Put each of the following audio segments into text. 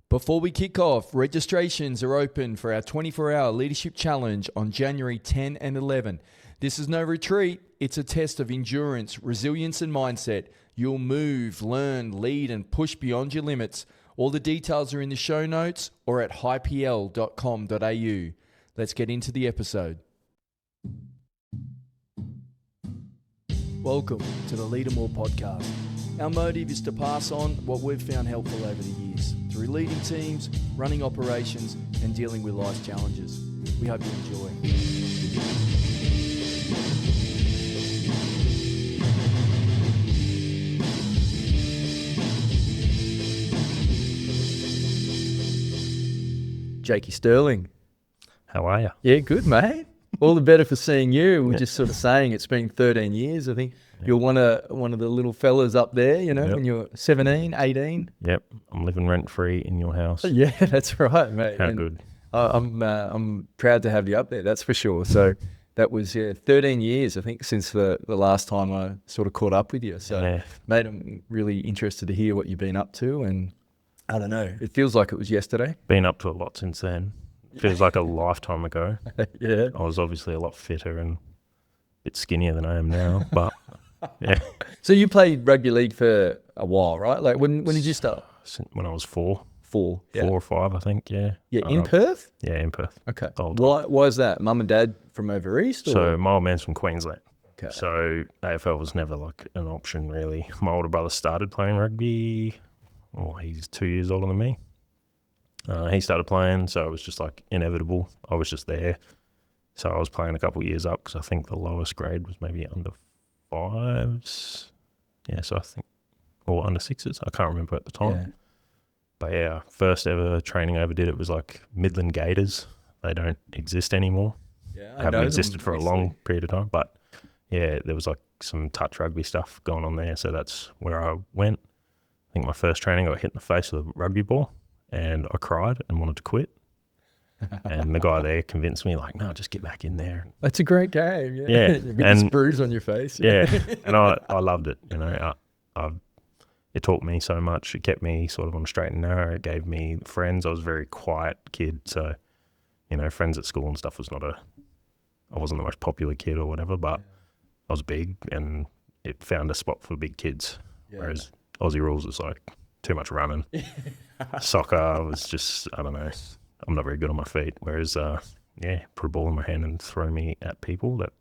Before we kick off, registrations are open for our 24-hour leadership challenge on January 10 and 11. This is no retreat, it's a test of endurance, resilience and mindset. You'll move, learn, lead and push beyond your limits. All the details are in the show notes or at highpl.com.au. Let's get into the episode. Welcome to the Leader More podcast. Our motive is to pass on what we've found helpful over the years through leading teams, running operations, and dealing with life's challenges. We hope you enjoy. Jakey Stirling. How are you? Yeah, good, mate. All the better for seeing you. We're just sort of saying it's been 13 years. I think you're one of the little fellas up there, you know, when you're 17, 18. Yep. I'm living rent-free in your house. Yeah, that's right, mate. How good. I'm proud to have you up there, that's for sure. So that was 13 years, I think, since the last time I sort of caught up with you. So, mate, I'm really interested to hear what you've been up to. And I don't know, it feels like it was yesterday. Been up to a lot since then. Feels like a lifetime ago. Yeah. I was obviously a lot fitter and a bit skinnier than I am now, but yeah. So you played rugby league for a while, right? Like when did you start? When I was four. Four or five, I think, yeah. Yeah, in Perth? Yeah, in Perth. Okay. Why is that? Mum and dad from over east? Or? So my old man's from Queensland. Okay. So AFL was never like an option really. My older brother started playing rugby. Oh, he's 2 years older than me. He started playing, so it was just like inevitable. I was just there. So I was playing a couple of years up because I think the lowest grade was maybe under fives. Yeah, so I think, or under sixes. I can't remember at the time. Yeah. But yeah, first ever training I ever did, it was like Midland Gators. They don't exist anymore. Yeah, I haven't existed for a long period of time. But yeah, there was like some touch rugby stuff going on there. So that's where I went. I think my first training, I got hit in the face with a rugby ball. And I cried and wanted to quit. And the guy there convinced me, like, no, just get back in there. That's a great game. Yeah. Yeah. And this bruise on your face. Yeah. And I loved it. You know, it taught me so much. It kept me sort of on the straight and narrow. It gave me friends. I was a very quiet kid. So, you know, friends at school and stuff was I wasn't the most popular kid or whatever, but I was big and it found a spot for big kids. Yeah. Whereas Aussie rules is like too much running. Soccer was just, I don't know, I'm not very good on my feet. Whereas, put a ball in my hand and throw me at people, that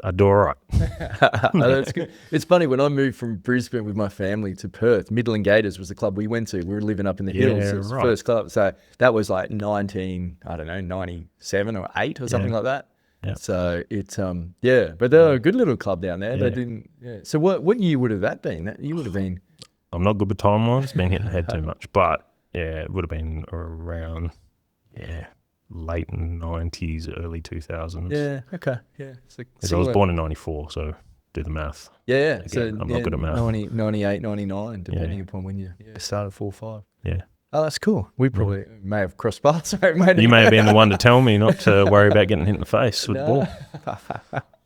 I'd do all right. That's good. It's funny, when I moved from Brisbane with my family to Perth, Midland Gators was the club we went to. We were living up in the hills. It was the first club. So that was like 97 or 8 or something like that. Yeah. So it's, but they're a good little club down there. Yeah. They didn't, So what year would have that been? You would have been... I'm not good with timelines, been hitting the head too much, but yeah, it would have been around, late 90s, early 2000s. Yeah, okay, yeah. I was born in 94, so do the math. Yeah, again, so I'm not good at math. 98, 99, depending upon when you started 4-5. Yeah. Oh, that's cool. We probably may have crossed paths. You may have been the one to tell me not to worry about getting hit in the face with the ball.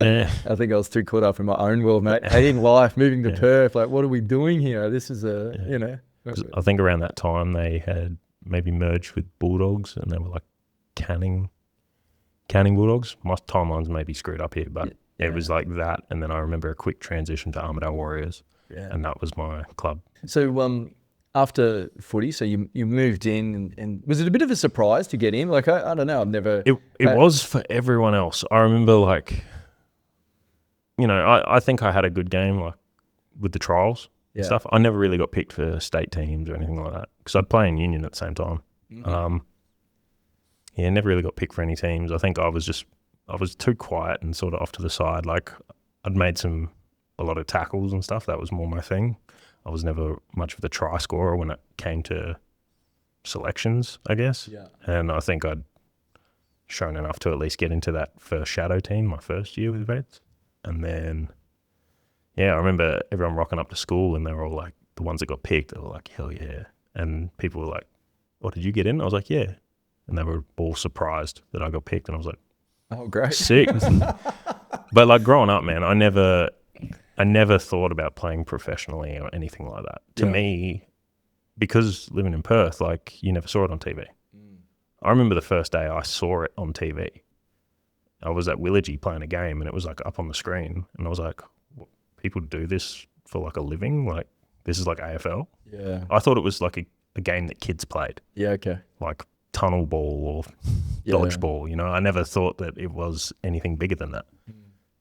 Yeah. I think I was too caught up in my own world, mate. Hating life, moving to Perth. Like, what are we doing here? This is I think around that time they had maybe merged with Bulldogs and they were like Canning Bulldogs. My timeline's maybe screwed up here, but it was like that. And then I remember a quick transition to Armidale Warriors. Yeah. And that was my club. So, after footy, so you moved in, and was it a bit of a surprise to get in? Like, I don't know, I've never... It was for everyone else. I remember, like, you know, I think I had a good game, like, with the trials and stuff. I never really got picked for state teams or anything like that, because I'd play in union at the same time. Mm-hmm. Never really got picked for any teams. I think I was too quiet and sort of off to the side. Like, I'd made a lot of tackles and stuff. That was more my thing. I was never much of the try scorer when it came to selections, I guess. Yeah. And I think I'd shown enough to at least get into that first shadow team my first year with Reds. And then, I remember everyone rocking up to school and they were all like, the ones that got picked, they were like, hell yeah. And people were like, oh, did you get in? I was like, yeah. And they were all surprised that I got picked. And I was like, oh, great. Sick. But like growing up, man, I never thought about playing professionally or anything like that. To me, because living in Perth, like, you never saw it on TV. I remember the first day I saw it on TV. I was at Willagee playing a game, and it was like up on the screen, and I was like, what, people do this for like a living? Like, this is like AFL? Yeah. I thought it was like a game that kids played. Yeah, okay. Like tunnel ball or dodgeball, you know? I never thought that it was anything bigger than that.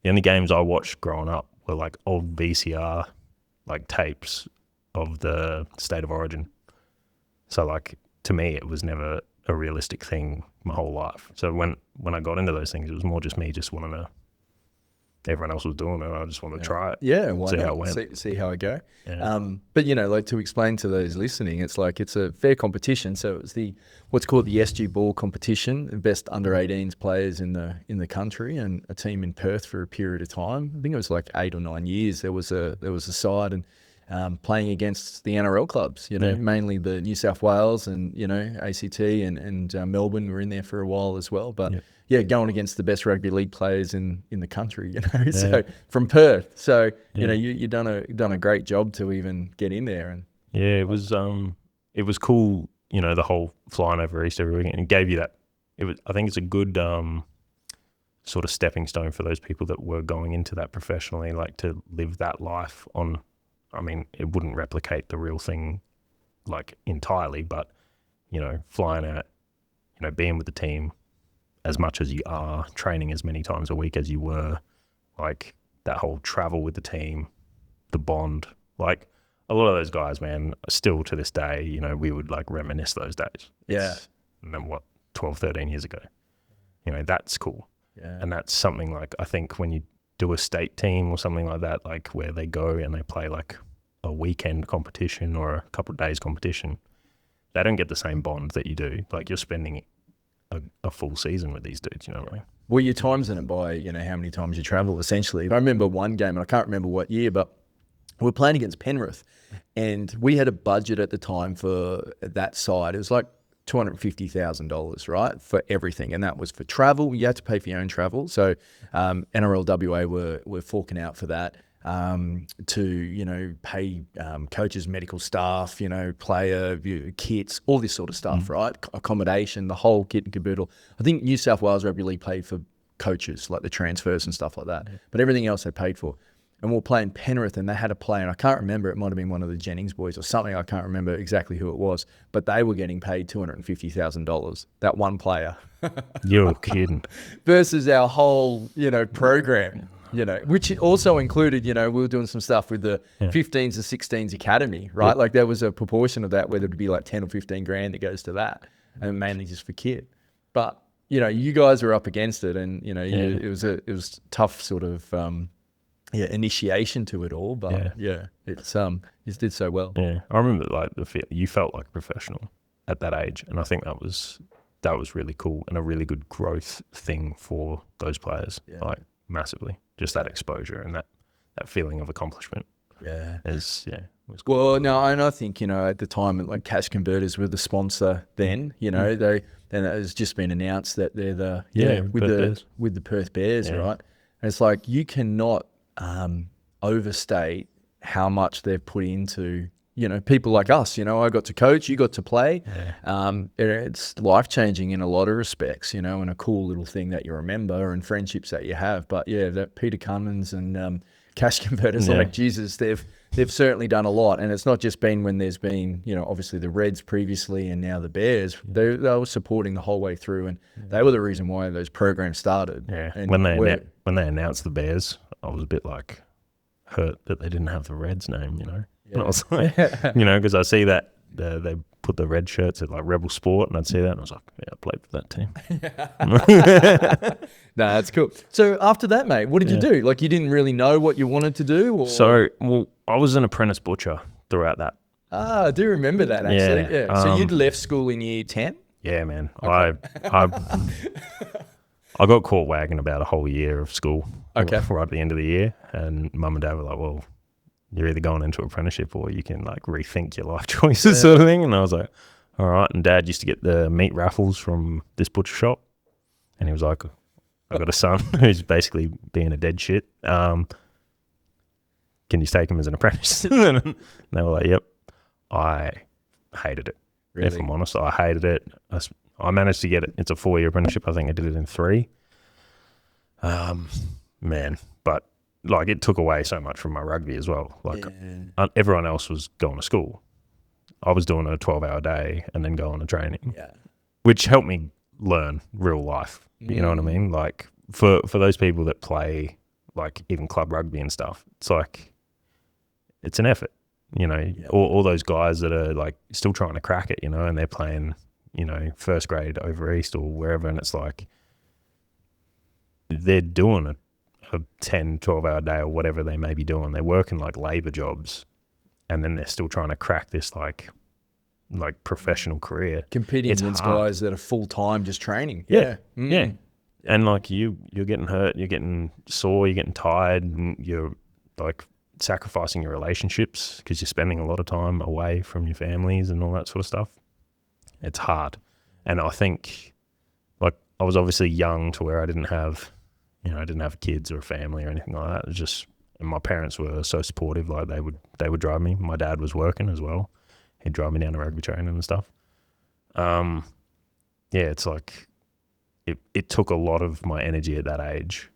The only games I watched growing up were like old VCR, like tapes of the State of Origin. So like, to me, it was never a realistic thing my whole life. So when I got into those things, it was more just me just wanting to, everyone else was doing it, I just wanted to try it. Yeah, why see not? how it went. See how it go. Yeah. But you know, like, to explain to those listening, it's like, it's a fair competition. So it was what's called the SG Ball competition, the best under 18s players in the country, and a team in Perth for a period of time. I think it was like 8 or 9 years. There was a side, and playing against the NRL clubs, you know, mainly the New South Wales and, you know, ACT and Melbourne were in there for a while as well. But going against the best rugby league players in the country, you know, so from Perth. So, you know, you've done a great job to even get in there. And it was cool, you know, the whole flying over East every weekend. It gave you that, I think it's a good sort of stepping stone for those people that were going into that professionally, like to live that life on. I mean, it wouldn't replicate the real thing like entirely, but, you know, flying out, you know, being with the team as much as you are, training as many times a week as you were, like that whole travel with the team, the bond, like a lot of those guys, man, still to this day, you know, we would like reminisce those days. Yeah. And then 12, 13 years ago, you know, that's cool. Yeah. And that's something like, I think when you do a state team or something like that, like where they go and they play like a weekend competition or a couple of days competition, they don't get the same bond that you do. Like, you're spending a full season with these dudes, you know what I mean? Well, you're timesing it by, you know, how many times you travel, essentially. I remember one game, and I can't remember what year, but we were playing against Penrith, and we had a budget at the time for that side. It was like $250,000, right, for everything, and that was for travel. You had to pay for your own travel. So NRL WA were forking out for that, to, you know, pay coaches, medical staff, you know, player kits, all this sort of stuff, right? Accommodation, the whole kit and caboodle. I think New South Wales Rugby League paid for coaches, like the transfers and stuff like that, but everything else they paid for. And we were playing Penrith, and they had a player, and I can't remember, it might have been one of the Jennings boys or something, I can't remember exactly who it was, but they were getting paid $250,000, that one player. You're kidding. Versus our whole, you know, program, you know, which also included, you know, we were doing some stuff with the 15s to 16s academy, right? Like, there was a proportion of that where there'd be like 10 or 15 grand that goes to that, and mainly just for kid. But, you know, you guys were up against it, and, you know, it was tough sort of, initiation to it all, but it did so well. Yeah, I remember like you felt like a professional at that age, and I think that was really cool and a really good growth thing for those players, like massively. Just that exposure and that feeling of accomplishment. Was cool. Well, no, and I think, you know, at the time, like, Cash Converters were the sponsor then. You know, then it has just been announced that they're with the Perth Bears, right? And it's like, you cannot overstate how much they've put into, you know, people like us. You know, I got to coach, you got to play. It's life-changing in a lot of respects, you know, and a cool little thing that you remember and friendships that you have. But that Peter Cummins and Cash Converters, like, Jesus, they've certainly done a lot. And it's not just been when there's been, you know, obviously the Reds previously and now the Bears. They were supporting the whole way through, and they were the reason why those programs started. And when they announced the Bears, I was a bit like hurt that they didn't have the Reds name, you know. And I was like, you know, because I see that they put the red shirts at like Rebel Sport, and I'd see that, and I was like, I played for that team. No, that's cool. So after that, mate, what did you do? Like, you didn't really know what you wanted to do? Or? So, I was an apprentice butcher throughout that. I do remember that, actually. Yeah. So you'd left school in year 10? Yeah, man. Okay. I got caught wagging about a whole year of school right at the end of the year, and mum and dad were like, well, you're either going into apprenticeship or you can like rethink your life choices sort of thing. And I was like, all right. And dad used to get the meat raffles from this butcher shop, and he was like, I got a son who's basically being a dead shit. Can you take him as an apprentice? And they were like, yep. I hated it. Really? If I'm honest, I hated it. I managed to get it. It's a 4-year apprenticeship. I think I did it in 3. Man, but like it took away so much from my rugby as well. Like everyone else was going to school. I was doing a 12-hour day and then going to training, which helped me learn real life. You know what I mean? Like for those people that play like even club rugby and stuff, it's like, it's an effort, you know, all those guys that are like still trying to crack it, you know, and they're playing, you know, first grade over East or wherever. And it's like, they're doing a 10, 12-hour day or whatever they may be doing. They're working like labor jobs and then they're still trying to crack this like professional career. Competing against guys that are full-time just training. Yeah. And like you're getting hurt, you're getting sore, you're getting tired, and you're like sacrificing your relationships because you're spending a lot of time away from your families and all that sort of stuff. It's hard. And I think like I was obviously young to where I didn't have kids or a family or anything like that. It was just, and my parents were so supportive. Like they would drive me. My dad was working as well. He'd drive me down to rugby training and stuff. It's like it took a lot of my energy at that age.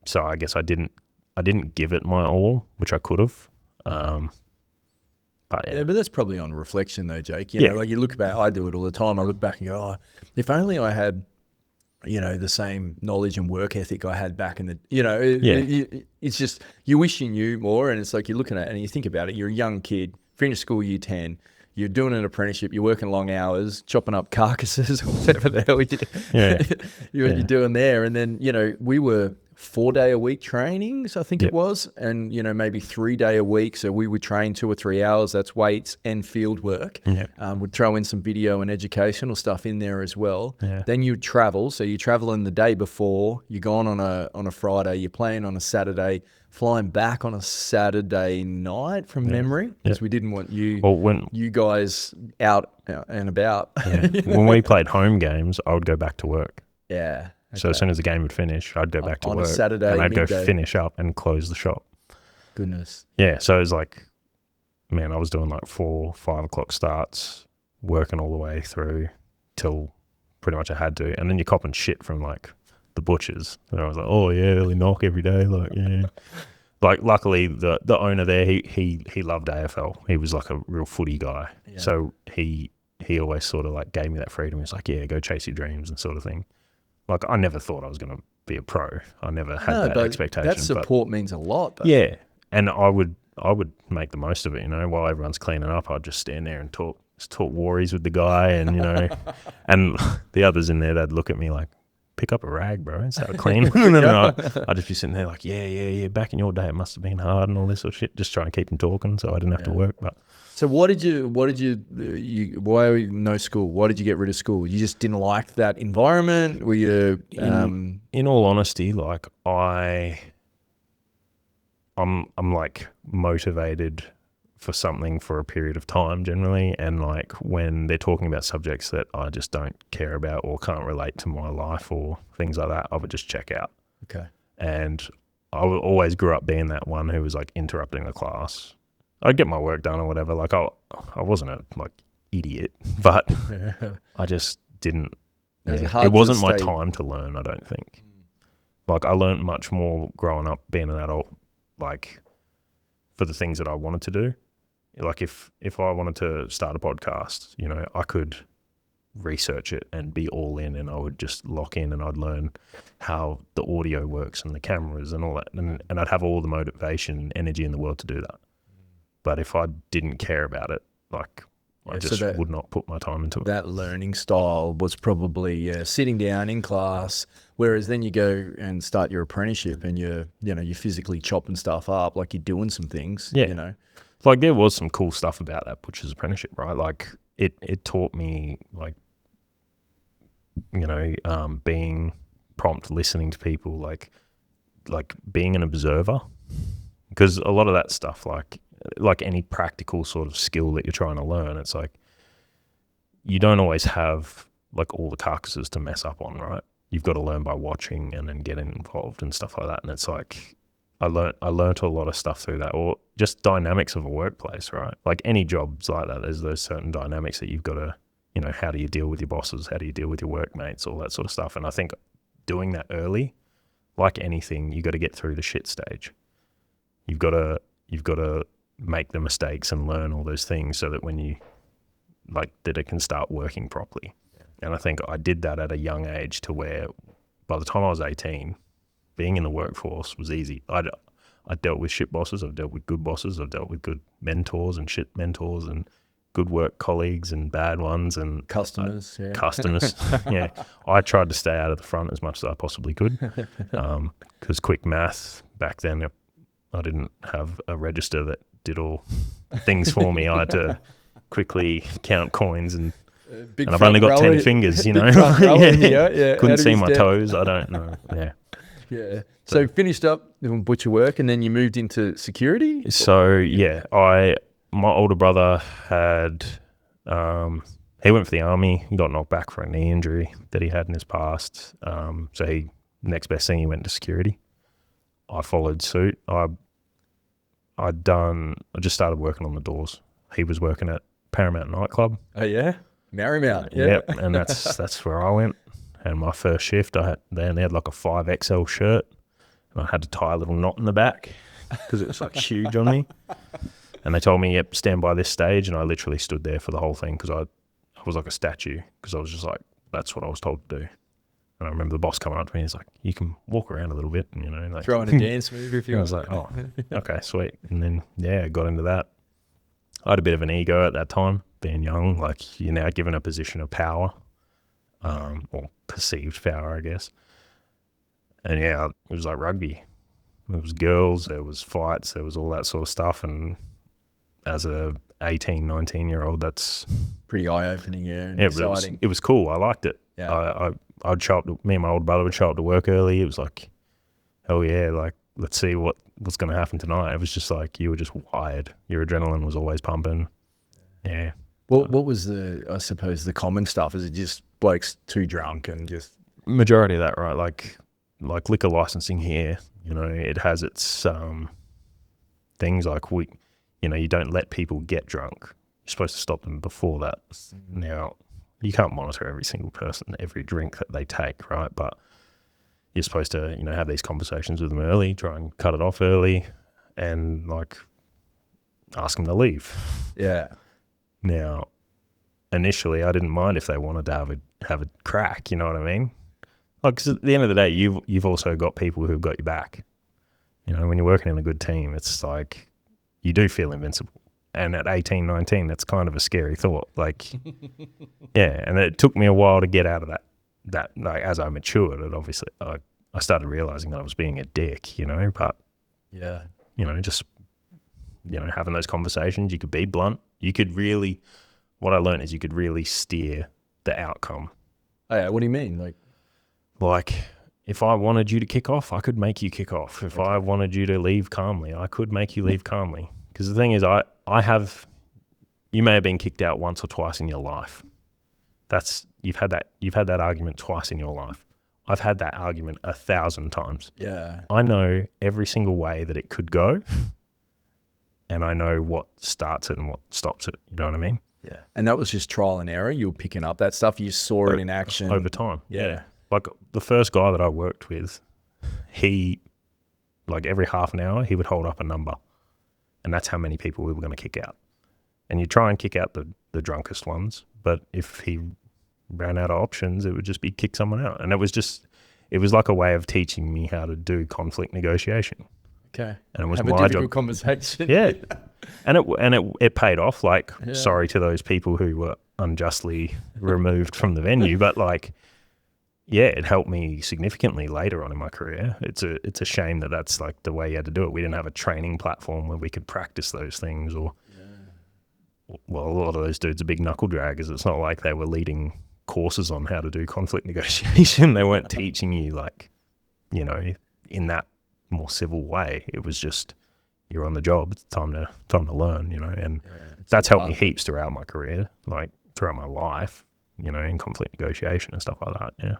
So I guess I didn't give it my all, which I could have. But that's probably on reflection though, Jake. You know, like you look back, I do it all the time. I look back and go, oh, if only I had, you know, the same knowledge and work ethic I had back in the, you know, it's just, you wish you knew more. And it's like, you're looking at it and you think about it, you're a young kid, finished school year 10, you're doing an apprenticeship, you're working long hours, chopping up carcasses or whatever the hell you're doing there. And then, you know, we were 4-day-a-week trainings, I think it was, and, you know, maybe 3-day-a-week. So we would train 2 or 3 hours. That's weights and field work. We'd throw in some video and educational stuff in there as well. Then you'd travel. So you travel in the day before, you're gone on a Friday, you're playing on a Saturday, flying back on a Saturday night from memory, because we didn't want you guys out and about. When we played home games, I would go back to work. Okay. So as soon as the game would finish, I'd go back to work. On a Saturday, and I'd go finish up and close the shop. Goodness. Yeah, so it was like, man, I was doing like 4, 5 o'clock starts, working all the way through till pretty much I had to. And then you're copping shit from like the butchers. And I was like, oh yeah, early knock every day. Like, yeah. Like luckily the owner there, he loved AFL. He was like a real footy guy. So he always sort of like gave me that freedom. He was like, yeah, go chase your dreams and sort of thing. Like, I never thought I was going to be a pro. I never had that expectation. That support means a lot. Though. Yeah. And I would make the most of it, you know, while everyone's cleaning up, I'd just stand there and talk worries with the guy and, you know, and the others in there, they'd look at me like, pick up a rag, bro, and start cleaning. And then I'd just be sitting there like, yeah, back in your day, it must have been hard and all this sort of shit, just trying to keep them talking so I didn't have to work. But so why no school? Why did you get rid of school? You just didn't like that environment? Were you in all honesty, like I'm like motivated for something for a period of time generally, and like when they're talking about subjects that I just don't care about or can't relate to my life or things like that, I would just check out. Okay. And I always grew up being that one who was like interrupting the class. I'd get my work done or whatever. Like I wasn't a like idiot, but I just didn't. It wasn't my time to learn, I don't think. Like I learned much more growing up being an adult, like for the things that I wanted to do. Like if I wanted to start a podcast, you know, I could research it and be all in, and I would just lock in and I'd learn how the audio works and the cameras and all that. And I'd have all the motivation and energy in the world to do that. But if I didn't care about it, like I just would not put my time into it. That learning style was probably sitting down in class, whereas then you go and start your apprenticeship and you're physically chopping stuff up, like you're doing some things, you know. Like there was some cool stuff about that butcher's apprenticeship, right? Like it taught me like, you know, being prompt, listening to people, like being an observer, because a lot of that stuff, like any practical sort of skill that you're trying to learn, it's like you don't always have like all the carcasses to mess up on, right? You've got to learn by watching and then getting involved and stuff like that. And it's like I learnt a lot of stuff through that, or just dynamics of a workplace, right? Like any job's like that. There's those certain dynamics that you've got to, how do you deal with your bosses? How do you deal with your workmates? All that sort of stuff. And I think doing that early, like anything, you got to get through the shit stage. You've got to make the mistakes and learn all those things so that when you that it can start working properly. And I think I did that at a young age to where by the time I was 18, being in the workforce was easy. I dealt with shit bosses, I've dealt with good bosses, I've dealt with good mentors and shit mentors and good work colleagues and bad ones and customers. Customers, yeah. I tried to stay out of the front as much as I possibly could because quick math back then, I didn't have a register that did all things for me. I had to quickly count coins and I've only got 10 fingers, Couldn't see my toes. I don't know. Yeah. So finished up doing butcher work and then you moved into security? So yeah, my older brother had, he went for the army, he got knocked back for a knee injury that he had in his past. So next best thing, he went to security. I followed suit. I just started working on the doors. He was working at Paramount nightclub. Oh yeah? Marymount. Yeah. Yep. And that's where I went. And my first shift, they had like a 5XL shirt and I had to tie a little knot in the back because it was like huge on me. And they told me, yep, stand by this stage. And I literally stood there for the whole thing because I was like a statue because I was just like, that's what I was told to do. And I remember the boss coming up to me and he's like, you can walk around a little bit, and, like throw in a dance move if you want. I was like, oh, okay, sweet. And then, I got into that. I had a bit of an ego at that time, being young. Like, you're now given a position of power, or perceived power, I guess. And yeah, it was like rugby. There was girls, there was fights, there was all that sort of stuff. And as a 18, 19-year-old, that's pretty eye-opening, and exciting. It was cool. I liked it. Yeah. I'd show up me and my older brother would show up to work early. It was like, hell yeah, like, let's see what's going to happen tonight. It was just like, you were just wired. Your adrenaline was always pumping. Yeah. What was I suppose, the common stuff? Is it just blokes too drunk and just... Majority of that, right? Like liquor licensing here, it has its things like you don't let people get drunk. You're supposed to stop them before that. Now, you can't monitor every single person, every drink that they take, right? But you're supposed to, have these conversations with them early, try and cut it off early, and like ask them to leave. Yeah. Now, initially, I didn't mind if they wanted to have a crack. You know what I mean? Like, 'cause at the end of the day, you've also got people who've got your back. When you're working in a good team, it's like you do feel invincible. And at 18, 19, that's kind of a scary thought. Like, yeah, and it took me a while to get out of that like, as I matured, and obviously I started realizing that I was being a dick, but yeah, just, having those conversations, you could be blunt. You could really, what I learned is you could really steer the outcome. Oh yeah, what do you mean? Like, if I wanted you to kick off, I could make you kick off. If I wanted you to leave calmly, I could make you leave calmly. Because the thing is, you may have been kicked out once or twice in your life. You've had that argument twice in your life. I've had that argument 1,000 times. Yeah. I know every single way that it could go, and I know what starts it and what stops it. You know what I mean? Yeah. And that was just trial and error. You were picking up that stuff. You saw it in action over time. Yeah. Like the first guy that I worked with, he, like every half an hour, he would hold up a number. And that's how many people we were going to kick out. And you try and kick out the drunkest ones, but if he ran out of options, it would just be kick someone out. And it was like a way of teaching me how to do conflict negotiation. Okay. And it was Have my a difficult job. Conversation. Yeah. And it paid off. Like, sorry to those people who were unjustly removed from the venue, but like, yeah, it helped me significantly later on in my career. It's a shame that that's like the way you had to do it. We didn't have a training platform where we could practice those things, or well, a lot of those dudes are big knuckle draggers. It's not like they were leading courses on how to do conflict negotiation. They weren't teaching you like, in that more civil way. It was just, you're on the job. It's time to learn, and that's helped me heaps throughout my career, like throughout my life, in conflict negotiation and stuff like that. Yeah.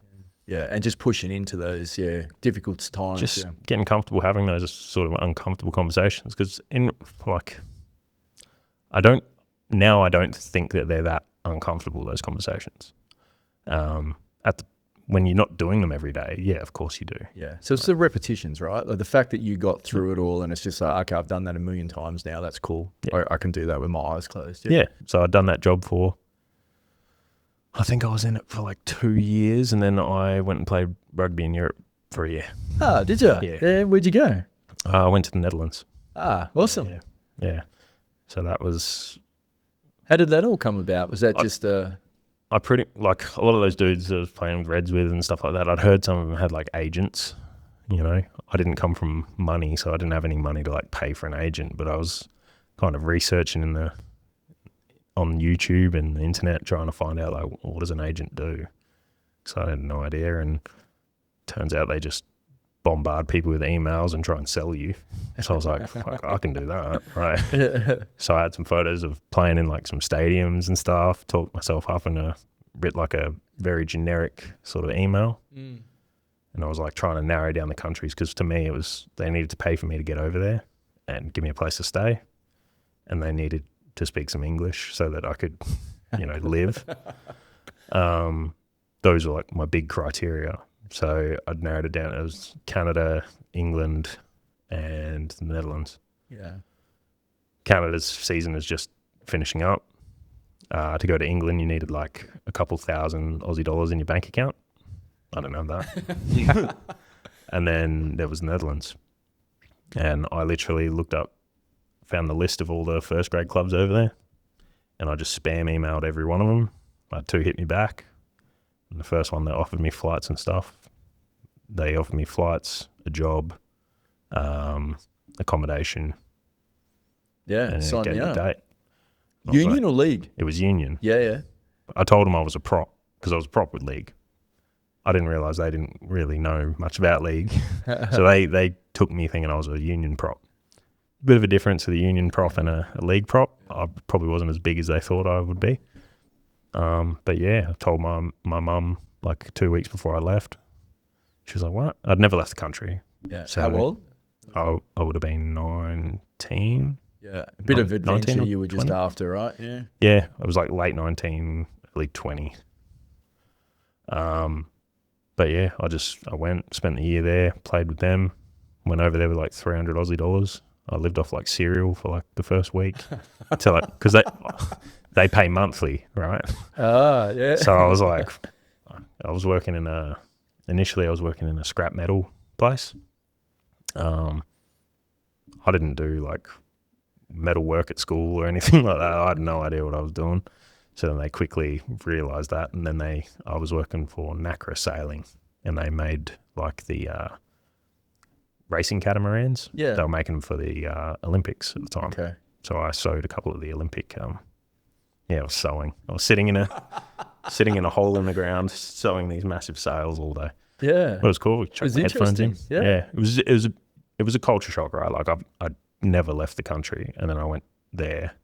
Yeah, and just pushing into those difficult times. Just getting comfortable having those sort of uncomfortable conversations, because I don't think that they're that uncomfortable, those conversations. When you're not doing them every day, yeah, of course you do. Yeah. So it's the repetitions, right? Like the fact that you got through it all and it's just like, okay, I've done that a million times now. That's cool. Yeah. I can do that with my eyes closed. Yeah. So I'd done that job for, I think I was in it for like 2 years, and then I went and played rugby in Europe for a year. Ah, did you? Yeah. Where'd you go? I went to the Netherlands. Ah, awesome. Yeah. So that was... How did that all come about? Was that just I pretty, like a lot of those dudes I was playing with Reds with and stuff like that, I'd heard some of them had like agents, you know. I didn't come from money, so I didn't have any money to like pay for an agent, but I was kind of researching on YouTube and the internet, trying to find out like, what does an agent do? So I had no idea, and turns out they just bombard people with emails and try and sell you. So I was like, fuck, I can do that, right? So I had some photos of playing in like some stadiums and stuff, talked myself up and writ like a very generic sort of email. And I was like trying to narrow down the countries, because to me it was, they needed to pay for me to get over there and give me a place to stay, and they needed to speak some English so that I could, you know, live. Those were like my big criteria. So I'd narrowed it down. It was Canada, England, and the Netherlands. Yeah. Canada's season is just finishing up. To go to England, you needed like a couple thousand Aussie dollars in your bank account. I don't know that. And then there was the Netherlands. And I literally looked up, found the list of all the first grade clubs over there, and I just spam emailed every one of them. I had 2 hit me back. And the first one, they offered me flights and stuff. They offered me flights, a job, accommodation. Yeah, and sign gave me me a up. date. Union or league? It was union. Yeah. I told them I was a prop, because I was a prop with league. I didn't realise they didn't really know much about league. So they took me thinking I was a union prop. Bit of a difference with a union prop and a league prop. I probably wasn't as big as they thought I would be. But yeah, I told my mum like 2 weeks before I left. She was like, what? I'd never left the country. Yeah. So how old? I would have been 19. Yeah. A bit of adventure 19 or you were just 20. after, right? Yeah. Yeah, I was like late 19, early 20. But yeah, I went, spent the year there, played with them, went over there with like 300 Aussie dollars. I lived off like cereal for like the first week, because they pay monthly, right? Ah, yeah. So I was like, initially I was working in a scrap metal place. I didn't do like metal work at school or anything like that. I had no idea what I was doing. So then they quickly realised that, and then I was working for NACRA Sailing, and they made like the racing catamarans. Yeah. They were making them for the Olympics at the time. Okay. So I sewed a couple of the Olympic, I was sewing. I was sitting in a hole in the ground, sewing these massive sails all day. Yeah. It was cool. We chucked headphones in. Yeah. It was a culture shock, right? Like I'd never left the country, and then I went there.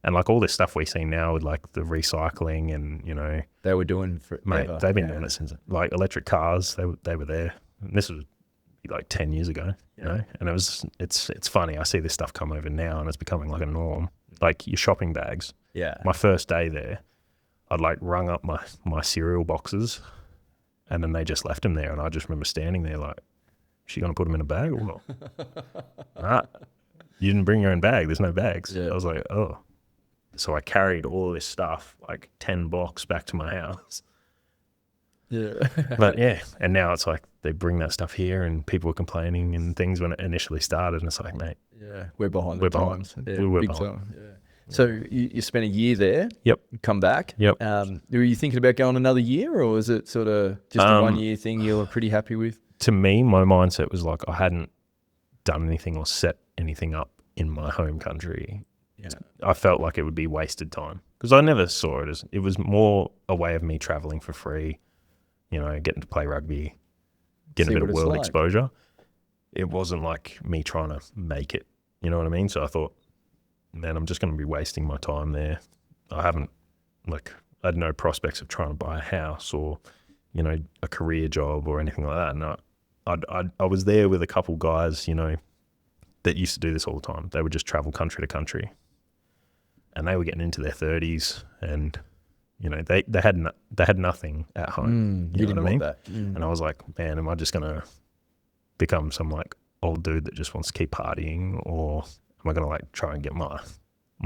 And like all this stuff we see now with like the recycling and, you know, they were doing for mate, they've been doing it since like electric cars. They were there. And this was like 10 years ago, you know. And it's funny. I see this stuff come over now, and it's becoming like a norm. Like your shopping bags. Yeah. My first day there, I'd like rung up my cereal boxes, and then they just left them there, and I just remember standing there like, is she gonna put them in a bag or what? Nah, you didn't bring your own bag. There's no bags. Yeah. I was like, oh. So I carried all this stuff, like 10 blocks back to my house. Yeah. But yeah, and now it's like they bring that stuff here, and people were complaining and things when it initially started, and it's like, mate. Yeah, we're behind We're the behind. times. Yeah, We were big behind. time. Yeah. So you spent a year there. Yep. Come back. Yep. Were you thinking about going another year, or was it sort of just a 1 year thing you were pretty happy with? To me, my mindset was like I hadn't done anything or set anything up in my home country. Yeah. I felt like it would be wasted time, because I never saw it as, it was more a way of me traveling for free, you know, getting to play rugby, getting a bit of world exposure. It wasn't like me trying to make it, you know what I mean? So I thought, man, I'm just going to be wasting my time there. I had no prospects of trying to buy a house or you know, a career job or anything like that. And I was there with a couple guys, you know, that used to do this all the time. They would just travel country to country, and they were getting into their 30s, and you know, they had nothing at home. You didn't want that. And I was like, man, am I just gonna become some like old dude that just wants to keep partying, or am I gonna like try and get my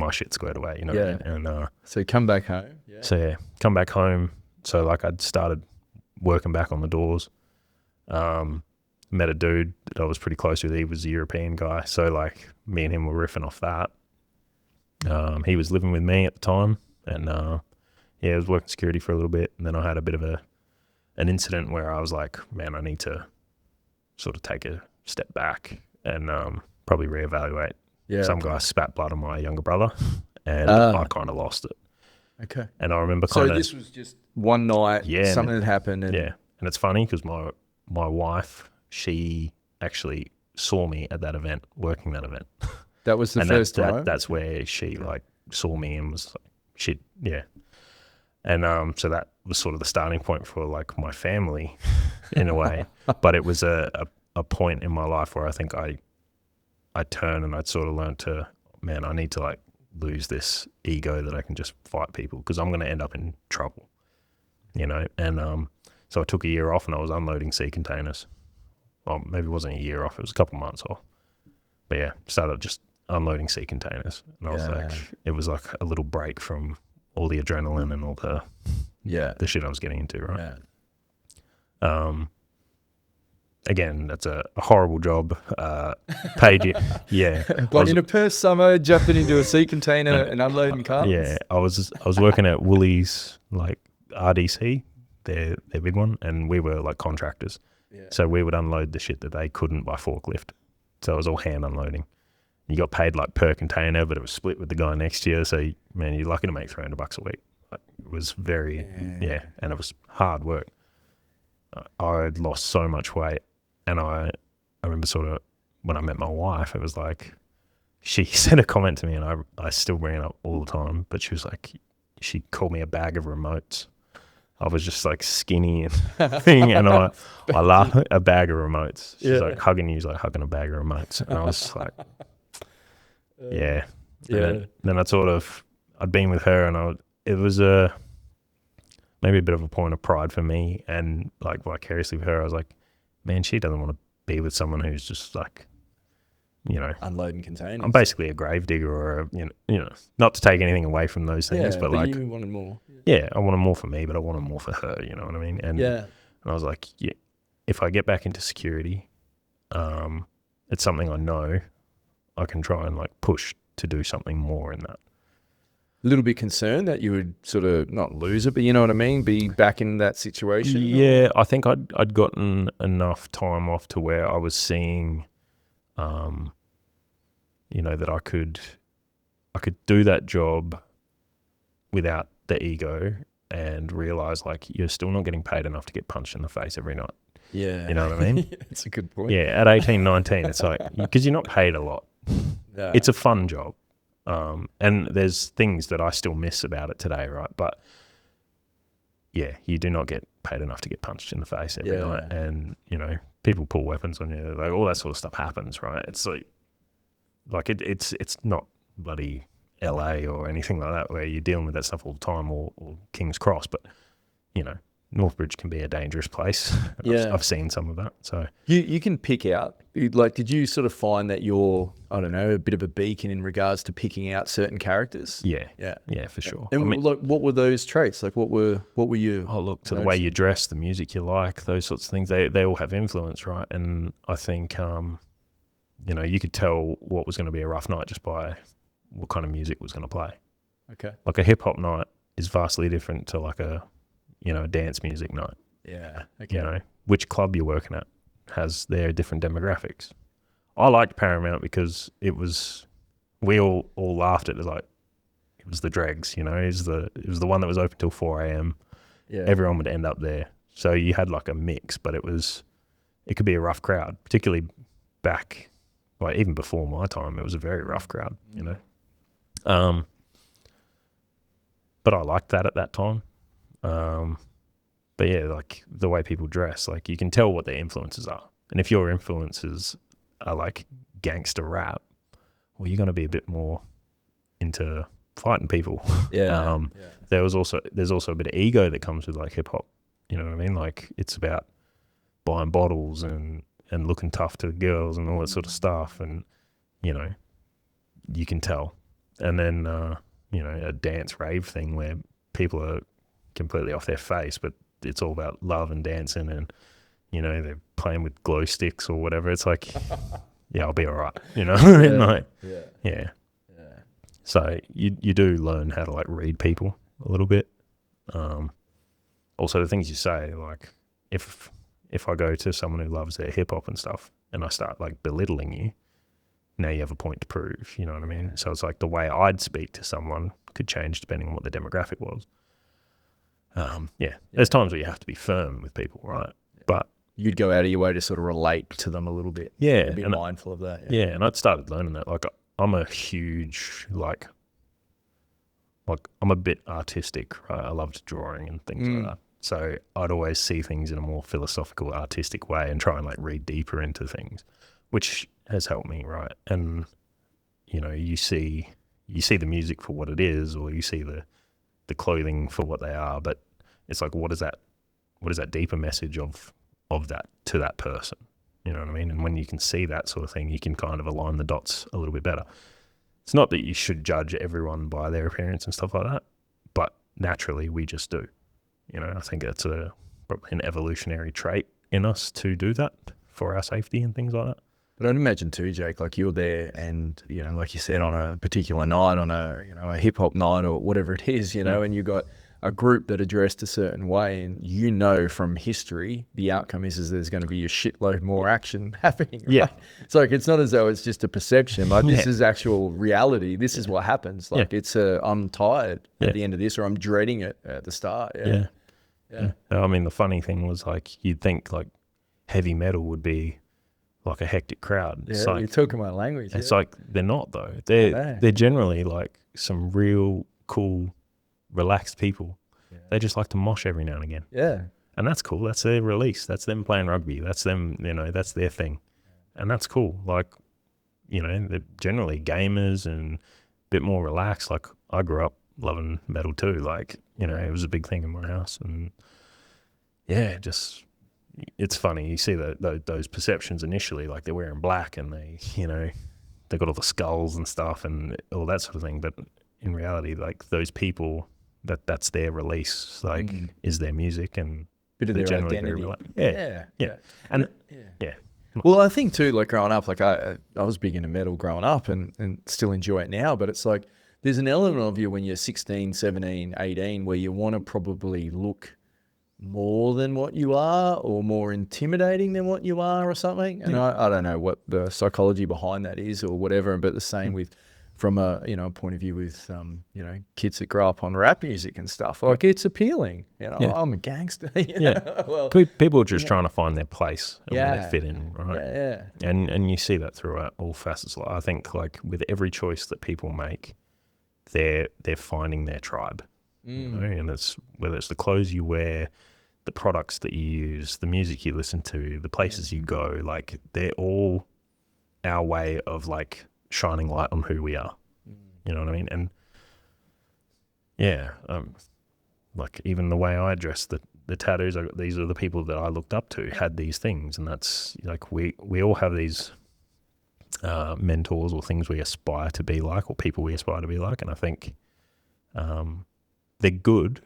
shit squared away? You know. Yeah. And So you come back home. Yeah. so yeah, come back home. So like I'd started working back on the doors. Met a dude that I was pretty close with. He was a European guy, so like me and him were riffing off that. He was living with me at the time, and I was working security for a little bit, and then I had a bit of an incident where I was like, man, I need to sort of take a step back and probably reevaluate. Yeah. Some guy spat blood on my younger brother, and I kind of lost it. Okay. And I remember So kind of this was just one night. Yeah, Something had happened. And and it's funny because my wife, she actually saw me at that event, working that event. that was the And first time. that's where she like saw me and was like, shit, yeah. And so that was sort of the starting point for like my family in a way. But it was a point in my life where I think I turned and I'd sort of learned to, man, I need to like lose this ego that I can just fight people, because I'm going to end up in trouble, you know. And so I took a year off and I was unloading sea containers. Well, maybe it wasn't a year off, it was a couple months off. But yeah, started just unloading sea containers. And I was like, it was like a little break from all the adrenaline and all the shit I was getting into, right? Yeah. Again, that's a horrible job. Paid you, yeah. Like in a Perth summer, jumping into a sea container and unloading cars. Yeah, I was working at Woolies, like RDC, their big one, and we were like contractors. Yeah. So we would unload the shit that they couldn't by forklift. So it was all hand unloading. You got paid like per container, but it was split with the guy next to you. So man, you're lucky to make $300 a week. Like, it was very and it was hard work. I'd lost so much weight, and I remember sort of when I met my wife, it was like she said a comment to me, and I still bring it up all the time. But she was like, she called me a bag of remotes. I was just like skinny and thing, and I laughed at a bag of remotes. She's like, hugging you is like hugging a bag of remotes. And I was like, yeah. Then I'd been with her, and it was maybe a bit of a point of pride for me, and like vicariously for her, I was like, man, she doesn't want to be with someone who's just like, you know, unloading containers. I'm basically a gravedigger, or you know, not to take anything away from those things, but like, you wanted more. Yeah, I wanted more for me, but I wanted more for her. You know what I mean? And and I was like, yeah, if I get back into security, it's something I know I can try and like push to do something more in that. A little bit concerned that you would sort of not lose it, but you know what I mean? Be back in that situation. Yeah, I think I'd gotten enough time off to where I was seeing, you know, that I could do that job without the ego, and realize like you're still not getting paid enough to get punched in the face every night. Yeah. You know what I mean? That's a good point. Yeah, at 18, 19, it's like, because you're not paid a lot. No. It's a fun job. And there's things that I still miss about it today, right? But yeah, you do not get paid enough to get punched in the face every night. And, you know, people pull weapons on you. Like, all that sort of stuff happens, right? It's like it's not bloody LA or anything like that where you're dealing with that stuff all the time, or King's Cross, but you know, Northbridge can be a dangerous place. I've seen some of that. So you can pick out, like, did you sort of find that you're, I don't know, a bit of a beacon in regards to picking out certain characters? Yeah, for sure. And I mean, like, what were those traits? Like, what were you? Oh, look, to the way you dress, the music you like, those sorts of things, they all have influence, right? And I think, you know, you could tell what was going to be a rough night just by what kind of music was going to play. Okay. Like a hip hop night is vastly different to like a, you know, dance music night. Yeah. Okay. You know, which club you're working at has their different demographics. I liked Paramount because we all laughed at it, like it was the dregs, you know, it was the one that was open till 4 a.m. Yeah. Everyone would end up there. So you had like a mix, but it could be a rough crowd, particularly back, like even before my time, it was a very rough crowd, you know. But I liked that at that time. but yeah, like the way people dress, like you can tell what their influences are. And if your influences are like gangster rap, well, you're going to be a bit more into fighting people. Yeah. There's also a bit of ego that comes with like hip hop. You know what I mean? Like it's about buying bottles and looking tough to the girls and all that sort of stuff. And, you know, you can tell. And then, you know, a dance rave thing where people are completely off their face, but it's all about love and dancing and, you know, they're playing with glow sticks or whatever. It's like, yeah, I'll be all right, you know? And like, yeah. So you do learn how to like read people a little bit. Also the things you say, like if I go to someone who loves their hip hop and stuff and I start like belittling you, now you have a point to prove, you know what I mean? So it's like the way I'd speak to someone could change depending on what the demographic was. There's times where you have to be firm with people, right? But you'd go out of your way to sort of relate to them a little bit. Yeah. Be mindful of that. Yeah, and I'd started learning that. Like I'm a huge, like I'm a bit artistic, right? I loved drawing and things like that. So I'd always see things in a more philosophical, artistic way and try and like read deeper into things, which has helped me, right? And, you know, you see the music for what it is, or you see the clothing for what they are, but it's like, what is that deeper message of that to that person? You know what I mean? And when you can see that sort of thing, you can kind of align the dots a little bit better. It's not that you should judge everyone by their appearance and stuff like that, but naturally we just do. You know, I think that's probably an evolutionary trait in us to do that for our safety and things like that. But I'd imagine too, Jake, like you're there and, you know, like you said, on a particular night, on a, you know, a hip hop night or whatever it is, you know, and you've got a group that are dressed a certain way, and you know from history the outcome is there's going to be a shitload more action happening. Right? Yeah. It's like, it's not as though it's just a perception. Like this is actual reality. This is what happens. Like it's I'm tired at the end of this, or I'm dreading it at the start. Yeah. I mean, the funny thing was like, you'd think like heavy metal would be like a hectic crowd. Yeah, it's like, you're talking my language. It's like, they're not though. They're generally like some real cool, relaxed people. They just like to mosh every now and again. Yeah. And that's cool. That's their release. That's them playing rugby. That's them, you know, that's their thing. And that's cool. Like, you know, they're generally gamers and a bit more relaxed. Like I grew up loving metal too. Like, you know, it was a big thing in my house. And yeah, just, it's funny. You see those perceptions initially, like they're wearing black and they, you know, they got all the skulls and stuff and all that sort of thing. But in reality, like those people, that's their release, like is their music and bit of their identity. And Well, I think too, like growing up, like I was big into metal growing up and still enjoy it now, but it's like there's an element of you when you're 16, 17, 18 where you want to probably look more than what you are or more intimidating than what you are or something. And I don't know what the psychology behind that is or whatever, but the same with from a, you know, point of view with, you know, kids that grow up on rap music and stuff. Like it's appealing, you know, I'm a gangster. You know? Well, people are just trying to find their place and where they fit in, right? Yeah. And you see that throughout all facets. I think like with every choice that people make, they're finding their tribe. You know? And it's whether it's the clothes you wear, the products that you use, the music you listen to, the places you go, like they're all our way of like shining light on who we are. You know what I mean? And like even the way I dress, the tattoos, these are the people that I looked up to had these things, and that's like we all have these mentors or things we aspire to be like, or people we aspire to be like, and I think they're good.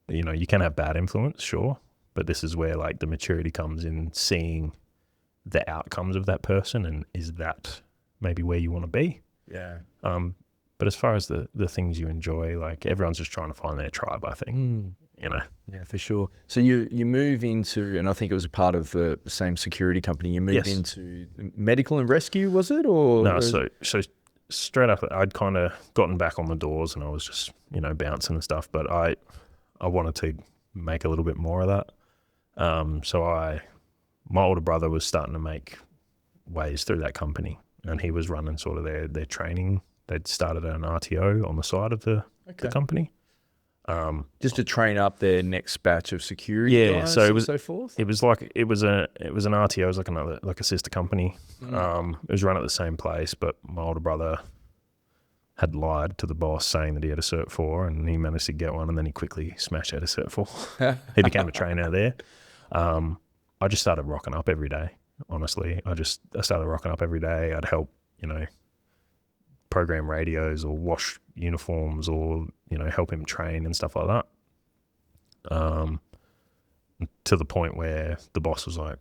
You know, you can have bad influence, sure, but this is where like the maturity comes in, seeing the outcomes of that person, and is that maybe where you want to be? Yeah. But as far as the things you enjoy, like everyone's just trying to find their tribe, I think. You know. Yeah, for sure. So you move into, and I think it was a part of the same security company, you moved into medical and rescue, was it? Or no, so straight after I'd kind of gotten back on the doors and I was just, you know, bouncing and stuff, but I wanted to make a little bit more of that. So my older brother was starting to make ways through that company, and he was running sort of their training. They'd started an RTO on the side of the company. Just to train up their next batch of security guys so it and was so forth? it was an RTO, it was like a sister company. It was run at the same place, but my older brother had lied to the boss saying that he had a Cert 4, and he managed to get one, and then he quickly smashed out a Cert 4. He became a trainer there. I just started rocking up every day, honestly. I started rocking up every day. I'd help, program radios or wash uniforms or, help him train and stuff like that. To the point where the boss was like,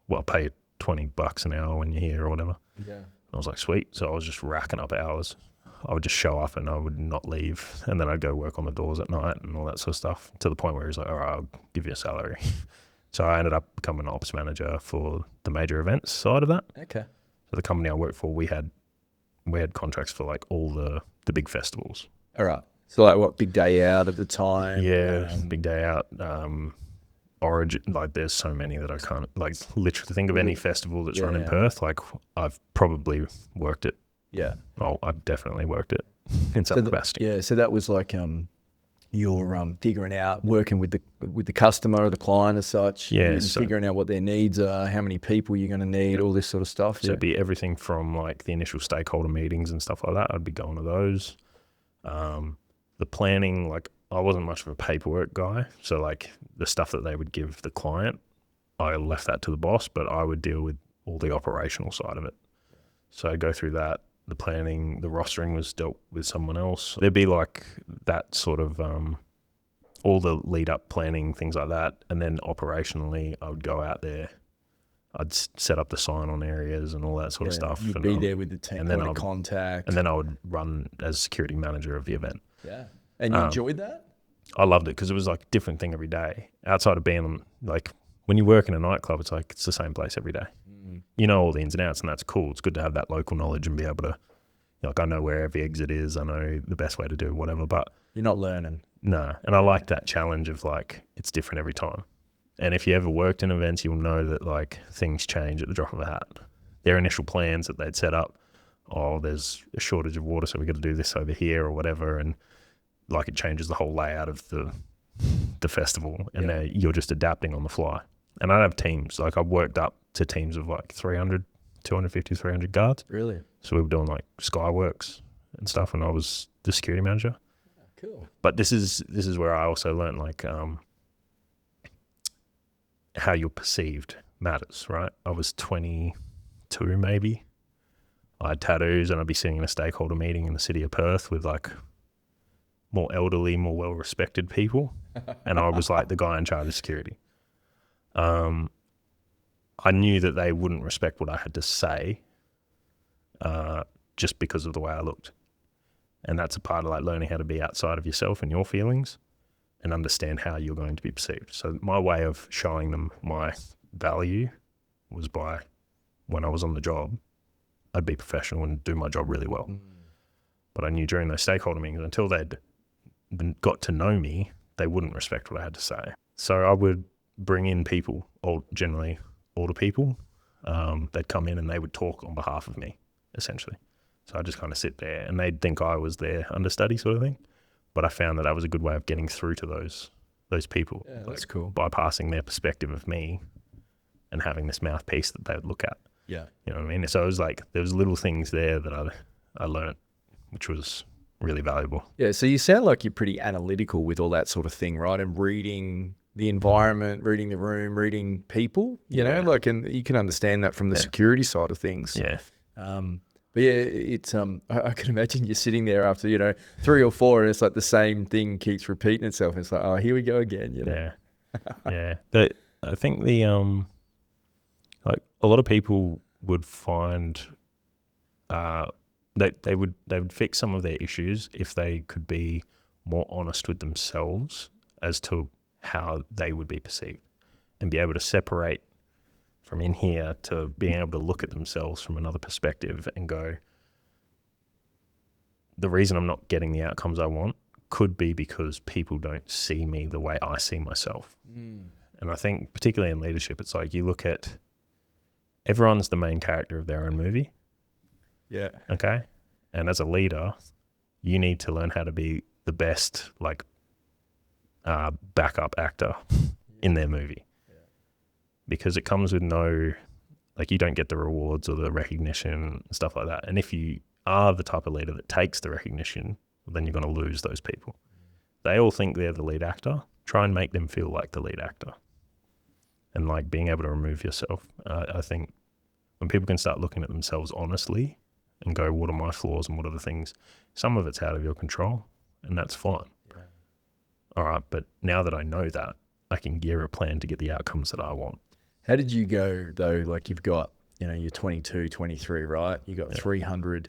well, I'll pay you $20 an hour when you're here or whatever. Yeah. I was like, sweet. So I was just racking up hours. I would just show up and I would not leave. And then I'd go work on the doors at night and all that sort of stuff, to the point where he's like, all right, I'll give you a salary. So I ended up becoming an ops manager for the major events side of that. Okay. So the company I worked for, we had contracts for like all the big festivals. All right. So like what, big day out at the time? Yeah, big day out. Origin, like there's so many that I can't like literally think of any festival that's run in Perth. Like I've probably worked it. Yeah. Oh, I've definitely worked it in some capacity. Yeah. So that was like you're figuring out, working with the customer or the client as such. Yeah. And figuring out what their needs are, how many people you're going to need, all this sort of stuff. So it'd be everything from like the initial stakeholder meetings and stuff like that. I'd be going to those. The planning, like I wasn't much of a paperwork guy. So like the stuff that they would give the client, I left that to the boss, but I would deal with all the operational side of it. So I'd go through that. The planning, the rostering was dealt with someone else. There'd be like that sort of all the lead up planning, things like that. And then operationally, I would go out there. I'd set up the sign-on areas and all that sort of stuff. You'd be there with the team, and then contact. And then I would run as security manager of the event. Yeah. And you enjoyed that? I loved it because it was like a different thing every day. Outside of being like, when you work in a nightclub, it's like it's the same place every day. You know all the ins and outs, and that's cool. It's good to have that local knowledge and be able to, like, I know where every exit is. I know the best way to do whatever, but you're not learning. No. And I like that challenge of like, it's different every time. And if you ever worked in events, you'll know that like things change at the drop of a hat. Their initial plans that they'd set up, oh, there's a shortage of water, so we got to do this over here or whatever. And like it changes the whole layout of the festival, and now you're just adapting on the fly. And I have teams, like I've worked up to teams of like 250, 300 guards. Really? So we were doing like skyworks and stuff, and I was the security manager. Cool. But this is where I also learned like how you're perceived matters, right? I was 22 maybe. I had tattoos, and I'd be sitting in a stakeholder meeting in the city of Perth with like more elderly, more well-respected people. And I was like the guy in charge of security. I knew that they wouldn't respect what I had to say just because of the way I looked. And that's a part of like learning how to be outside of yourself and your feelings and understand how you're going to be perceived. So my way of showing them my value was by, when I was on the job, I'd be professional and do my job really well. But I knew during those stakeholder meetings, until they'd got to know me, they wouldn't respect what I had to say. So I would bring in people, generally older people. They'd come in and they would talk on behalf of me, essentially. So I just kind of sit there, and they'd think I was their understudy sort of thing. But I found that was a good way of getting through to those people. Yeah, that's cool. Bypassing their perspective of me and having this mouthpiece that they would look at. Yeah. You know what I mean? So it was like, there was little things there that I learned, which was really valuable. Yeah, so you sound like you're pretty analytical with all that sort of thing, right? And reading the environment, reading the room, reading people, you know, like, and you can understand that from the security side of things. Yeah. But yeah, it's I can imagine you're sitting there after 3 or 4, and it's like the same thing keeps repeating itself. It's like, oh, here we go again. Yeah, yeah. But I think the like a lot of people would find that they would fix some of their issues if they could be more honest with themselves as to how they would be perceived, and be able to separate from in here to being able to look at themselves from another perspective and go, the reason I'm not getting the outcomes I want could be because people don't see me the way I see myself. And I think particularly in leadership, it's like you look at, everyone's the main character of their own movie. Yeah. Okay. And as a leader, you need to learn how to be the best, like backup actor in their movie, because it comes with no, like, you don't get the rewards or the recognition and stuff like that. And if you are the type of leader that takes the recognition, then you're going to lose those people. They all think they're the lead actor. Try and make them feel like the lead actor. And like being able to remove yourself. I think when people can start looking at themselves honestly and go, what are my flaws and what are the things? Some of it's out of your control, and that's fine. Yeah. All right, but now that I know that, I can gear a plan to get the outcomes that I want. How did you go though? Like you've got, you're 22, 23, right? You got 300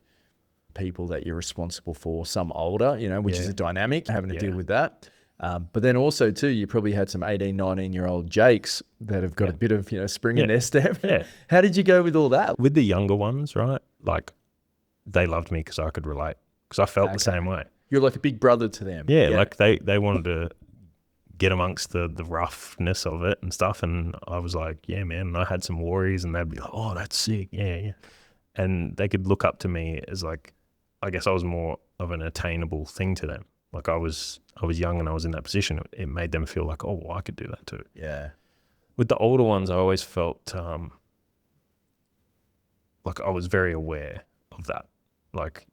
people that you're responsible for, some older, which is a dynamic, having to deal with that. But then also too, you probably had some 18, 19-year-old Jakes that have got a bit of, spring in their step. Yeah. How did you go with all that? With the younger ones, right? Like they loved me because I could relate, because I felt the same way. You're like a big brother to them. Yeah. Like they wanted to get amongst the roughness of it and stuff. And I was like, yeah, man. And I had some worries, and they'd be like, oh, that's sick. Yeah. And they could look up to me as like, I guess I was more of an attainable thing to them. Like I was young and I was in that position. It made them feel like, oh, well, I could do that too. Yeah. With the older ones, I always felt like I was very aware of that. Like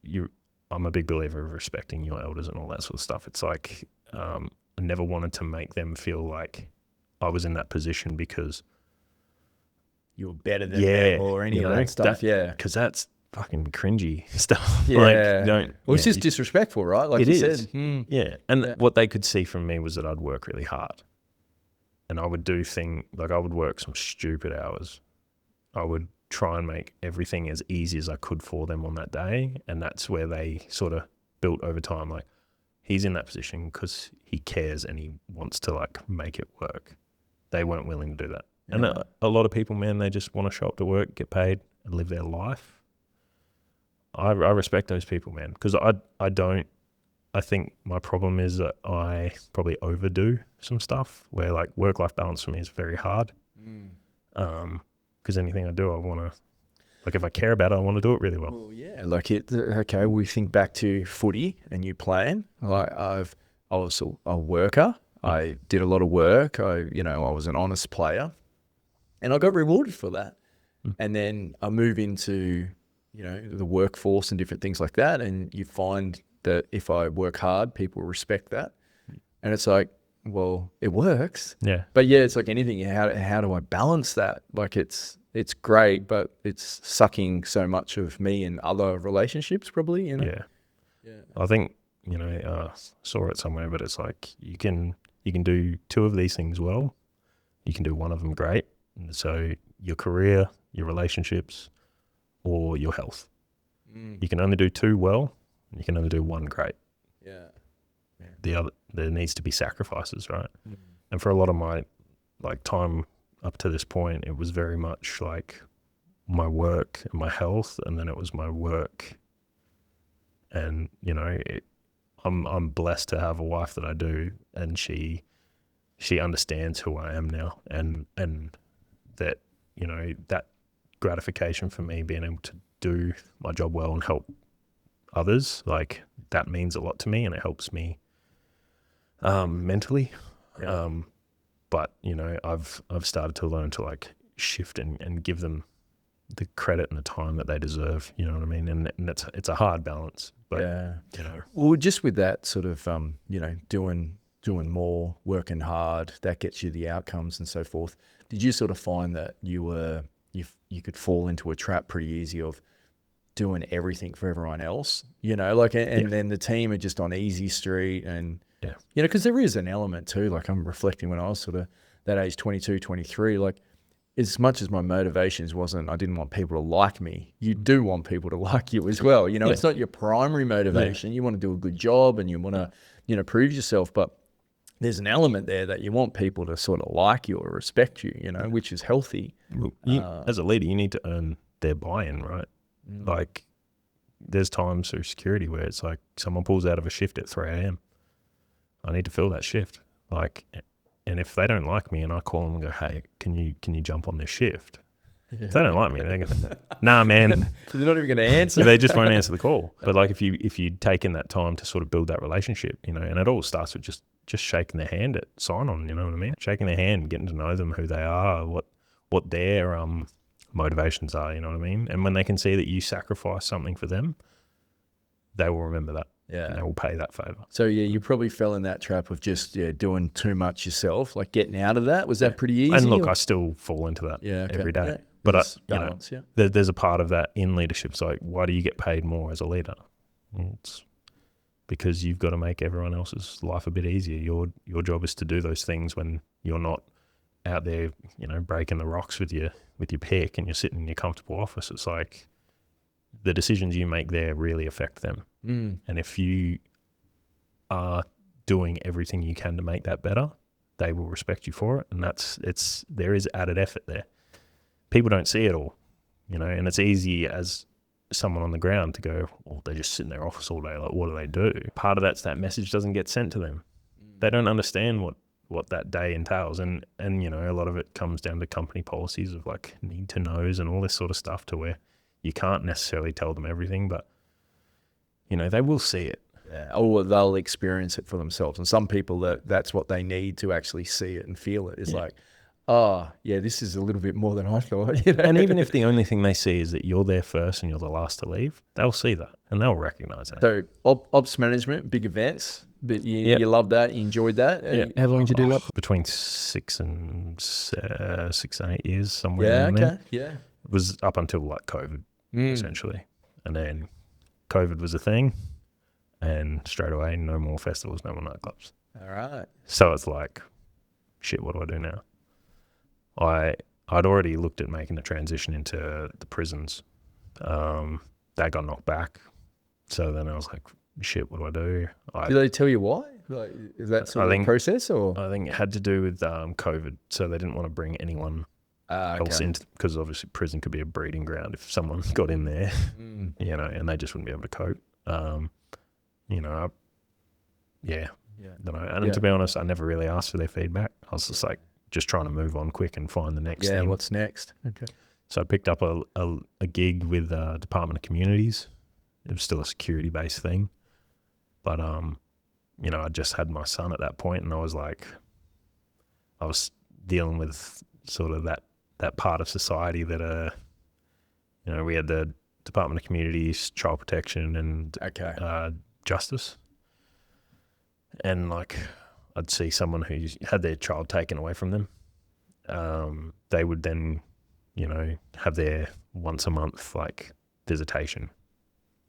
I'm a big believer of respecting your elders and all that sort of stuff. It's like I never wanted to make them feel like I was in that position because you were better than them or any of that stuff. Because that's fucking cringy stuff. Well, it's just disrespectful, right? Like you said. Yeah. And what they could see from me was that I'd work really hard. And I would do I would work some stupid hours. I would try and make everything as easy as I could for them on that day. And that's where they sort of built over time. Like, he's in that position because he cares and he wants to like make it work. They weren't willing to do that. Yeah. And a lot of people, man, they just want to show up to work, get paid, and live their life. I respect those people, man, because I think my problem is that I probably overdo some stuff where like work-life balance for me is very hard. Because anything I do, I want to, like if I care about it, I want to do it really well. Well, yeah, like we think back to footy and you playing. Like I was a worker. I did a lot of work. I was an honest player and I got rewarded for that. And then I move into the workforce and different things like that. And you find that if I work hard, people respect that. And it's like, well, it works. Yeah. But yeah, it's like anything. How do I balance that? Like it's great, but it's sucking so much of me and other relationships probably, Yeah. I think, saw it somewhere, but it's like you can do two of these things well. You can do one of them great. And so your career, your relationships, or your health. You can only do two well, and you can only do one great. Yeah. There needs to be sacrifices, right? And for a lot of my like time up to this point, it was very much like my work and my health, and then it was my work. And I'm blessed to have a wife that I do, and she understands who I am now, and that that gratification for me being able to do my job well and help others, like that means a lot to me, and it helps me mentally. But I've started to learn to like shift and give them the credit and the time that they deserve, you know what I mean? And it's a hard balance, but well, just with that sort of doing more, working hard, that gets you the outcomes and so forth. Did you sort of find that you could fall into a trap pretty easy of doing everything for everyone else, and then the team are just on easy street and, because there is an element too, like I'm reflecting when I was sort of that age, 22, 23, like as much as my motivations wasn't, I didn't want people to like me. You do want people to like you as well. It's not your primary motivation. You want to do a good job and you want to, prove yourself, but there's an element there that you want people to sort of like you or respect you, which is healthy. As a leader, you need to earn their buy-in, right? Like there's times through security where it's like someone pulls out of a shift at 3 a.m. I need to fill that shift. Like, and if they don't like me and I call them and go, hey, can you jump on this shift? If they don't like me, they're gonna, nah, man. So they're not even going to answer. They just won't answer the call. But like if you'd taken that time to sort of build that relationship, and it all starts with just shaking their hand at sign on, you know what I mean? Shaking their hand, getting to know them, who they are, what their motivations are, you know what I mean? And when they can see that you sacrifice something for them, they will remember that. Yeah. And they will pay that favor. So yeah, you probably fell in that trap of just doing too much yourself, like getting out of that. Was that pretty easy? And look, I still fall into that every day. Yeah. But balance, there's a part of that in leadership. It's like, why do you get paid more as a leader? Well, it's because you've got to make everyone else's life a bit easier. Your job is to do those things when you're not out there, breaking the rocks with your pick and you're sitting in your comfortable office. It's like the decisions you make there really affect them. And if you are doing everything you can to make that better, they will respect you for it. And there is added effort there. People don't see it all, and it's easy as someone on the ground to go, well, they just sit in their office all day. Like, what do they do? Part of that's that message doesn't get sent to them. They don't understand what that day entails. And a lot of it comes down to company policies of like need to knows and all this sort of stuff, to where you can't necessarily tell them everything, but they will see it. Yeah. Or they'll experience it for themselves. And some people that's what they need to actually see it and feel it. It's like, oh, yeah, this is a little bit more than I thought. And even if the only thing they see is that you're there first and you're the last to leave, they'll see that and they'll recognize that. So ops management, big events, but you loved that, you enjoyed that. Yeah. How long did you do that? Between 6 and 8 years, somewhere in there. Yeah. It was up until like COVID, essentially. And then COVID was a thing, and straight away, no more festivals, no more nightclubs. All right. So it's like, shit, what do I do now? I'd already looked at making the transition into the prisons. That got knocked back. So then I was like, shit, what do I do? Did they tell you why? Like, is that sort of the process? Or I think it had to do with COVID. So they didn't want to bring anyone else into, because obviously prison could be a breeding ground if someone got in there, and they just wouldn't be able to cope. Don't know. And to be honest, I never really asked for their feedback. I was just like, just trying to move on quick and find the next thing. What's next? Okay. So I picked up a gig with Department of Communities. It was still a security-based thing. But, I just had my son at that point, and I was like, I was dealing with sort of that part of society that, we had the Department of Communities, Child Protection, and Justice. And, like, I'd see someone who had their child taken away from them. They would then, have their once a month, like, visitation.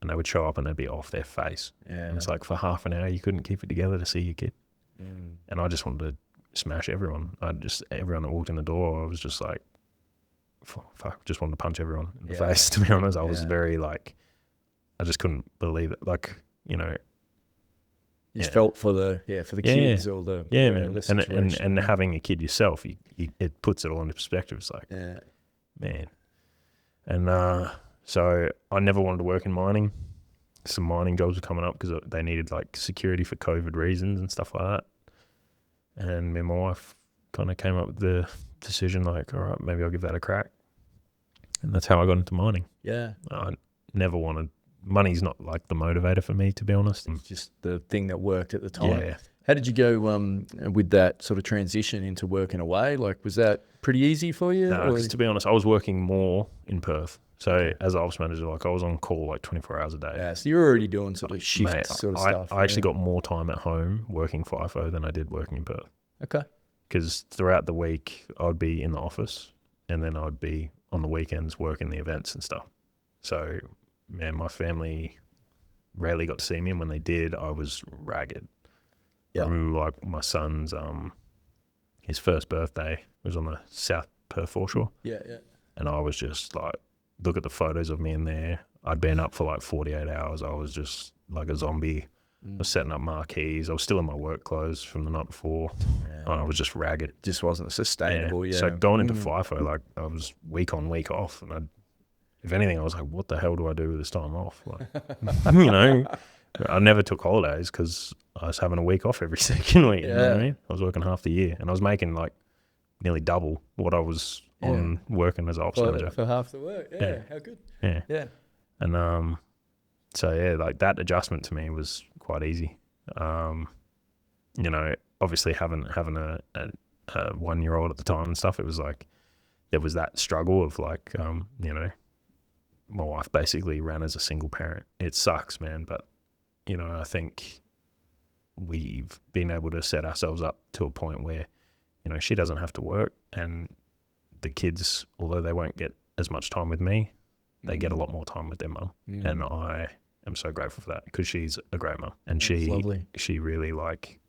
And they would show up and they'd be off their face. Yeah. And it's like, for half an hour, you couldn't keep it together to see your kid. And I just wanted to smash everyone. Everyone that walked in the door, I was just like, fuck, just wanted to punch everyone in the face, to be honest. I was very, like, I just couldn't believe it. Like, Just felt for the kids or the man. And having a kid yourself, it puts it all into perspective. It's like, man. And so I never wanted to work in mining. Some mining jobs were coming up because they needed like security for COVID reasons and stuff like that. And me and my wife kind of came up with the decision like, all right, maybe I'll give that a crack. And that's how I got into mining. Yeah. I never wanted. Money's not like the motivator for me, to be honest. It's just the thing that worked at the time. Yeah. How did you go with that sort of transition into working away? Like, was that pretty easy for you? No, because to be honest, I was working more in Perth. So as ops manager, like I was on call like 24 hours a day. Yeah, so you were already doing sort of shift sort of stuff. I actually got more time at home working FIFO than I did working in Perth. Okay. Because throughout the week, I'd be in the office and then I'd be on the weekends working the events and stuff. So, man, my family rarely got to see me, and when they did, I was ragged. Yeah. I remember like my son's his first birthday was on the South Perth foreshore. Yeah, yeah. And I was just like, look at the photos of me in there. I'd been up for like 48 hours. I was just like a zombie. I was setting up marquees. I was still in my work clothes from the night before. Yeah. I was just ragged. Just wasn't sustainable. Yeah. So going into FIFO, like I was week on, week off, and if anything, I was like, what the hell do I do with this time off? Like, I never took holidays because I was having a week off every second week. You know what I mean? I was working half the year, and I was making like nearly double what I was on working as ops manager. For half the work. Yeah, how good. Yeah. Yeah. And so yeah, like that adjustment to me was quite easy. You know, obviously having a 1-year-old at the time and stuff, it was like there was that struggle of like, you know, my wife basically ran as a single parent. It sucks, man, but you know, I think we've been able to set ourselves up to a point where, you know, she doesn't have to work, and the kids, although they won't get as much time with me, they get a lot more time with their mum. And I am so grateful for that, because she's a great mum, and she really, like,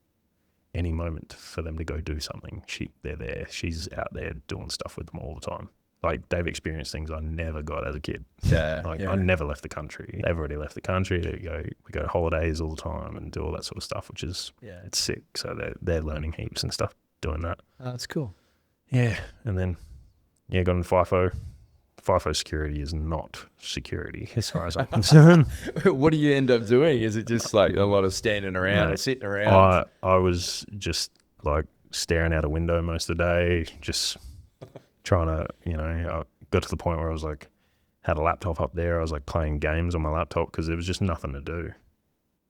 any moment for them to go do something, they're there. She's out there doing stuff with them all the time. Like, they've experienced things I never got as a kid. I never left the country. They've already left the country. We go holidays all the time and do all that sort of stuff, which is it's sick. So they're learning heaps and stuff doing that. That's cool. Yeah, and then got into FIFO. FIFO security is not security as far as I'm concerned. What do you end up doing? Is it just like a lot of standing around and sitting around? I was just like staring out a window most of the day, just trying to, you know, I got to the point where I was like, had a laptop up there. I was like playing games on my laptop because there was just nothing to do.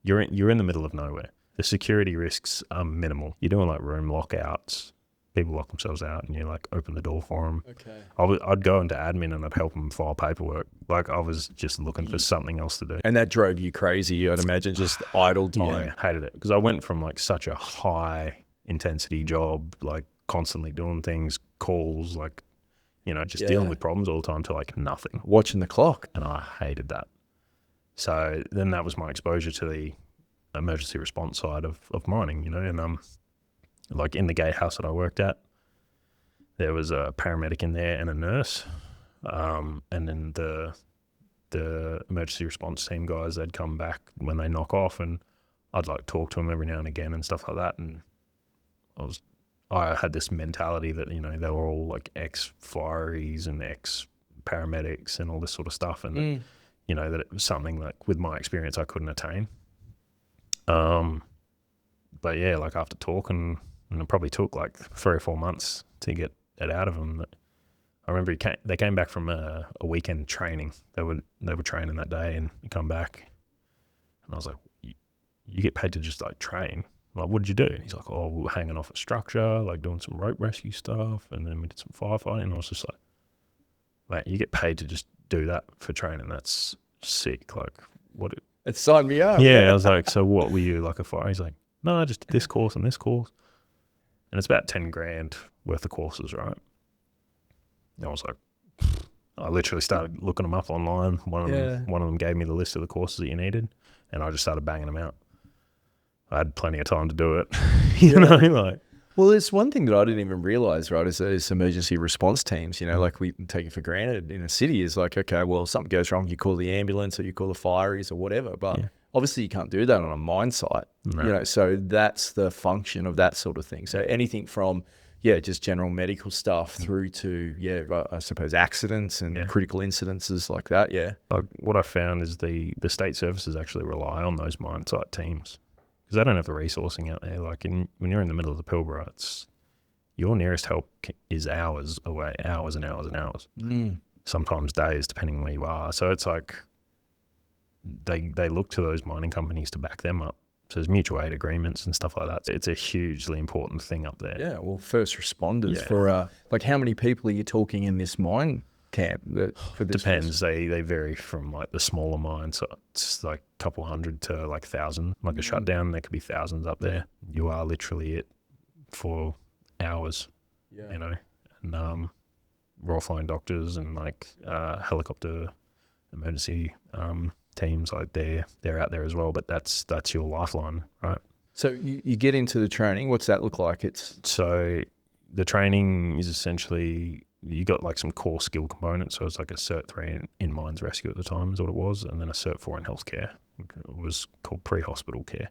You're in the middle of nowhere. The security risks are minimal. You're doing like room lockouts. People lock themselves out and you like open the door for them. Okay. I'd go into admin and I'd help them file paperwork. Like I was just looking for something else to do. And that drove you crazy, I'd imagine, just idled you. I hated it because I went from like such a high intensity job, like constantly doing things, calls, like, you know, just dealing with problems all the time, to like nothing. Watching the clock. And I hated that. So then that was my exposure to the emergency response side of mining, you know, and like in the gatehouse that I worked at, there was a paramedic in there and a nurse. And then the emergency response team guys, they'd come back when they knock off, and I'd like talk to them every now and again and stuff like that. And I had this mentality that, you know, they were all like ex-fireys and ex-paramedics and all this sort of stuff. And, you know, that it was something like with my experience I couldn't attain. But yeah, like after talking, and it probably took like 3 or 4 months to get it out of them. I remember they came back from a weekend training. They were training that day and come back. And I was like, you get paid to just like train? I'm like, what did you do? He's like, oh, we were hanging off a structure, like doing some rope rescue stuff. And then we did some firefighting. And I was just like, mate, you get paid to just do that for training. That's sick. Like, what? It signed me up. Yeah. I was like, so what were you, like a fire? He's like, no, I just did this course and this course. And it's about 10 grand worth of courses, right? And I was like, I literally started looking them up online. One of them gave me the list of the courses that you needed, and I just started banging them out. I had plenty of time to do it, you know, like. Well, there's one thing that I didn't even realize, right, is emergency response teams, you know, like we take it for granted in a city, is like, okay, well, something goes wrong, you call the ambulance or you call the fireys or whatever, but obviously you can't do that on a mine site, you know, so that's the function of that sort of thing. So anything from, just general medical stuff through to, I suppose accidents and critical incidences like that, Like what I found is the state services actually rely on those mine site teams, because they don't have the resourcing out there. Like when you're in the middle of the Pilbara, your nearest help is hours away, hours and hours and hours. Sometimes days, depending on where you are. So it's like they look to those mining companies to back them up. So there's mutual aid agreements and stuff like that. It's a hugely important thing up there. Yeah, well, first responders for like how many people are you talking in this mine camp? For this Depends. They vary from like the smaller mines. So it's like a couple hundred to like 1,000. Like a shutdown, there could be thousands up there. You are literally it for hours, you know. And raw flying doctors and like helicopter emergency teams, like they're out there as well, but that's your lifeline, right? So you get into the training. What's that look like? So the training is essentially, you got like some core skill components. So it's like a Cert 3 in mines rescue at the time is what it was, and then a Cert 4 in healthcare. It was called pre-hospital care.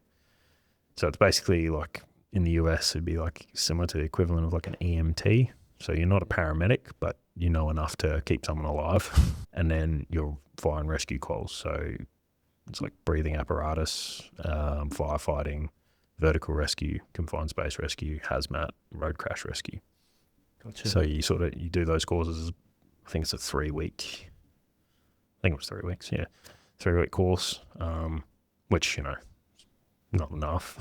So it's basically like in the US, it'd be like similar to the equivalent of like an EMT. So you're not a paramedic, but you know enough to keep someone alive. And then your fire and rescue quals. So it's like breathing apparatus, firefighting, vertical rescue, confined space rescue, hazmat, road crash rescue. Gotcha. So you do those courses. I think it's a 3 week. I think it was 3 weeks. Yeah, 3 week course. Which not enough.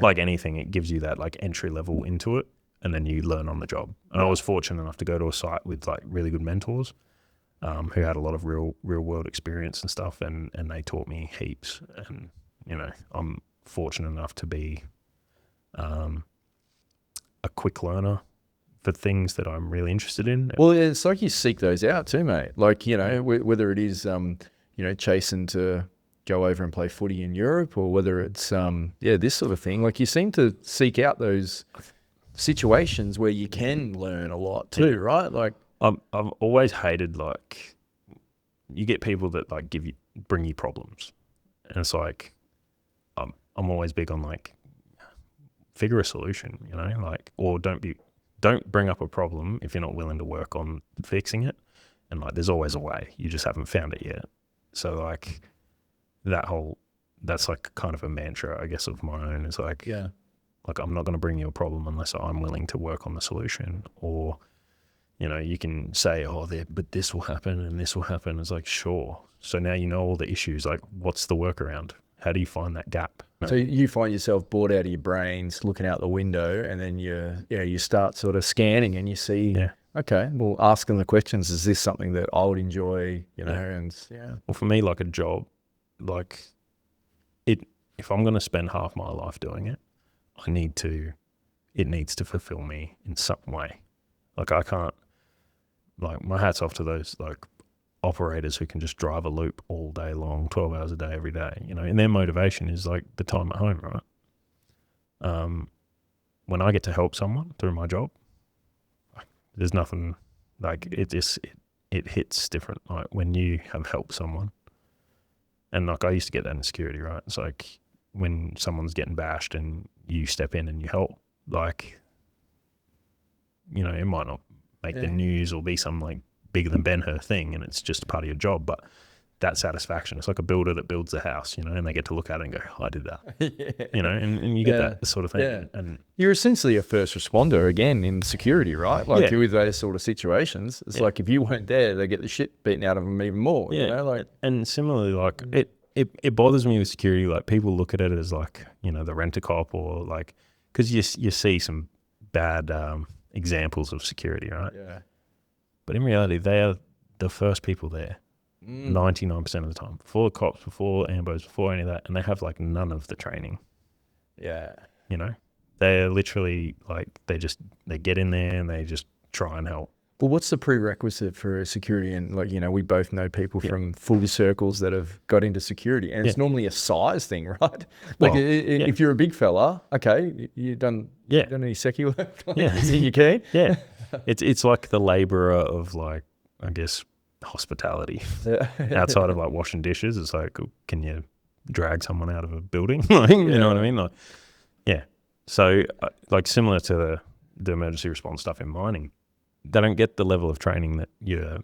Like anything, it gives you that like entry level into it, and then you learn on the job. And I was fortunate enough to go to a site with like really good mentors, who had a lot of real world experience and stuff, and they taught me heaps. And I'm fortunate enough to be a quick learner for things that I'm really interested in. Well, it's like you seek those out too, mate. Like, whether it is, chasing to go over and play footy in Europe, or whether it's, this sort of thing. Like, you seem to seek out those situations where you can learn a lot too, right? Like, I've always hated, like, you get people that like bring you problems, and it's like, I'm always big on like, figure a solution, like, or don't bring up a problem if you're not willing to work on fixing it. And like, there's always a way, you just haven't found it yet. So like that's like kind of a mantra, I guess, of my own. It's like, like, I'm not going to bring you a problem unless I'm willing to work on the solution. Or, you can say, but this will happen and this will happen. It's like, sure. So now you know all the issues, like, what's the workaround? How do you find that gap? So you find yourself bored out of your brains, looking out the window, and then you start sort of scanning, and you see, okay, well, asking the questions, is this something that I would enjoy, and Well, for me, like a job, like if I'm going to spend half my life doing it, it needs to fulfill me in some way. Like, I can't, like, my hat's off to those like operators who can just drive a loop all day long, 12 hours a day, every day, and their motivation is like the time at home, right? When I get to help someone through my job, there's nothing like it hits different. Like when you have helped someone, and like I used to get that in security, right? It's like when someone's getting bashed and you step in and you help, like, it might not make the news or be some like bigger than Ben-Hur thing, and it's just a part of your job, but that satisfaction, it's like a builder that builds a house, and they get to look at it and go, I did that, and you get that sort of thing. Yeah. And you're essentially a first responder again in security, right? Like with those sort of situations, it's like if you weren't there, they get the shit beaten out of them even more. Like, and similarly, like it bothers me with security. Like, people look at it as like, the rent-a-cop, or like, because you see some bad examples of security, right? Yeah. But in reality, they are the first people there, 99% of the time, before the cops, before ambos, before any of that, and they have like none of the training. Yeah. They're literally like, they get in there and they just try and help. Well, what's the prerequisite for security? And like, we both know people from full circles that have got into security, and it's normally a size thing, right? Like, if you're a big fella, okay, you done any secu work? You can? Yeah. It's like the laborer of, like, I guess, hospitality. Outside of like washing dishes, it's like, can you drag someone out of a building? Like, you know what I mean? Like, so like similar to the emergency response stuff in mining, they don't get the level of training that your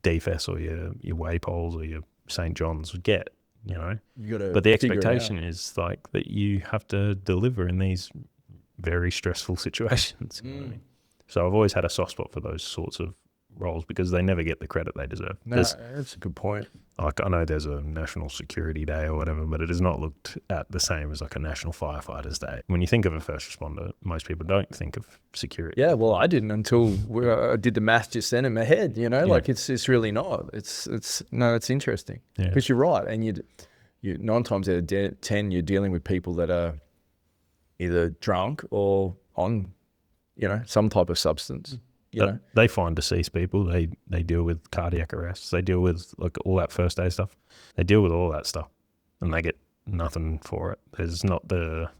DFS or your Waypoles or your St. John's would get, but the expectation is like that you have to deliver in these very stressful situations. You know what I mean? So I've always had a soft spot for those sorts of roles because they never get the credit they deserve. No, that's a good point. Like, I know there's a National Security Day or whatever, but it is not looked at the same as like a National Firefighters Day. When you think of a first responder, most people don't think of security. Yeah, well, I didn't until I did the math just then in my head. Like it's really not. It's interesting because you're right, and you 9 times out of 10 you're dealing with people that are either drunk or on some type of substance. They find deceased people. They deal with cardiac arrests. They deal with like all that first aid stuff. They deal with all that stuff, and they get nothing for it. There's not they're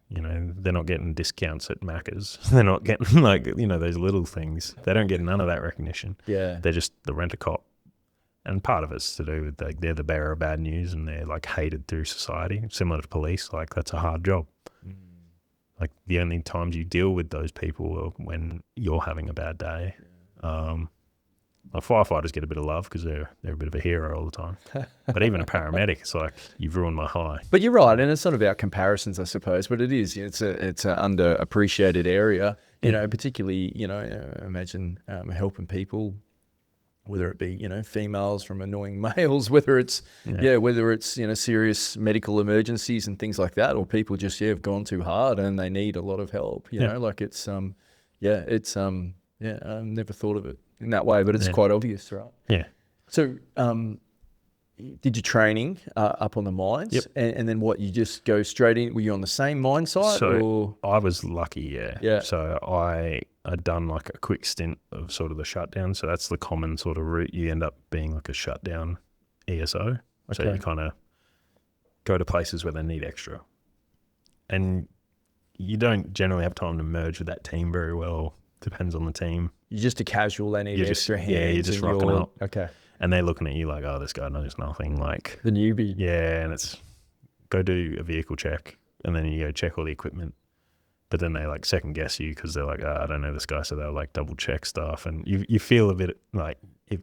not getting discounts at Macca's. They're not getting like those little things. They don't get none of that recognition. Yeah, they're just the rent-a-cop, and part of it's to do with like they're the bearer of bad news and they're like hated through society. Similar to police, like that's a hard job. Like the only times you deal with those people are when you're having a bad day. Like firefighters get a bit of love because they're a bit of a hero all the time. But even a paramedic, it's like, you've ruined my high. But you're right, and it's not about comparisons, I suppose, but it is. It's an underappreciated area. you know, particularly, you know, imagine helping people, whether it be, you know, females from annoying males, whether it's, whether it's, you know, serious medical emergencies and things like that, or people just, have gone too hard and they need a lot of help, you know, like it's, I've never thought of it in that way, but it's quite obvious, right? Yeah. So, did your training up on the mines? Yep. And then what, you just go straight in? Were you on the same mine site? So I was lucky, Yeah. So I'd done like a quick stint of sort of the shutdown. So that's the common sort of route. You end up being like a shutdown ESO. Okay. So you kind of go to places where they need extra. And you don't generally have time to merge with that team very well. Depends on the team. You're just a casual, they need extra hands. Yeah, you're just rocking up. Okay. And they're looking at you like, oh, this guy knows nothing. Like the newbie. Yeah, and it's go do a vehicle check, and then you go check all the equipment. But then they like second guess you because they're like, I don't know this guy, so they'll like double check stuff, and you feel a bit like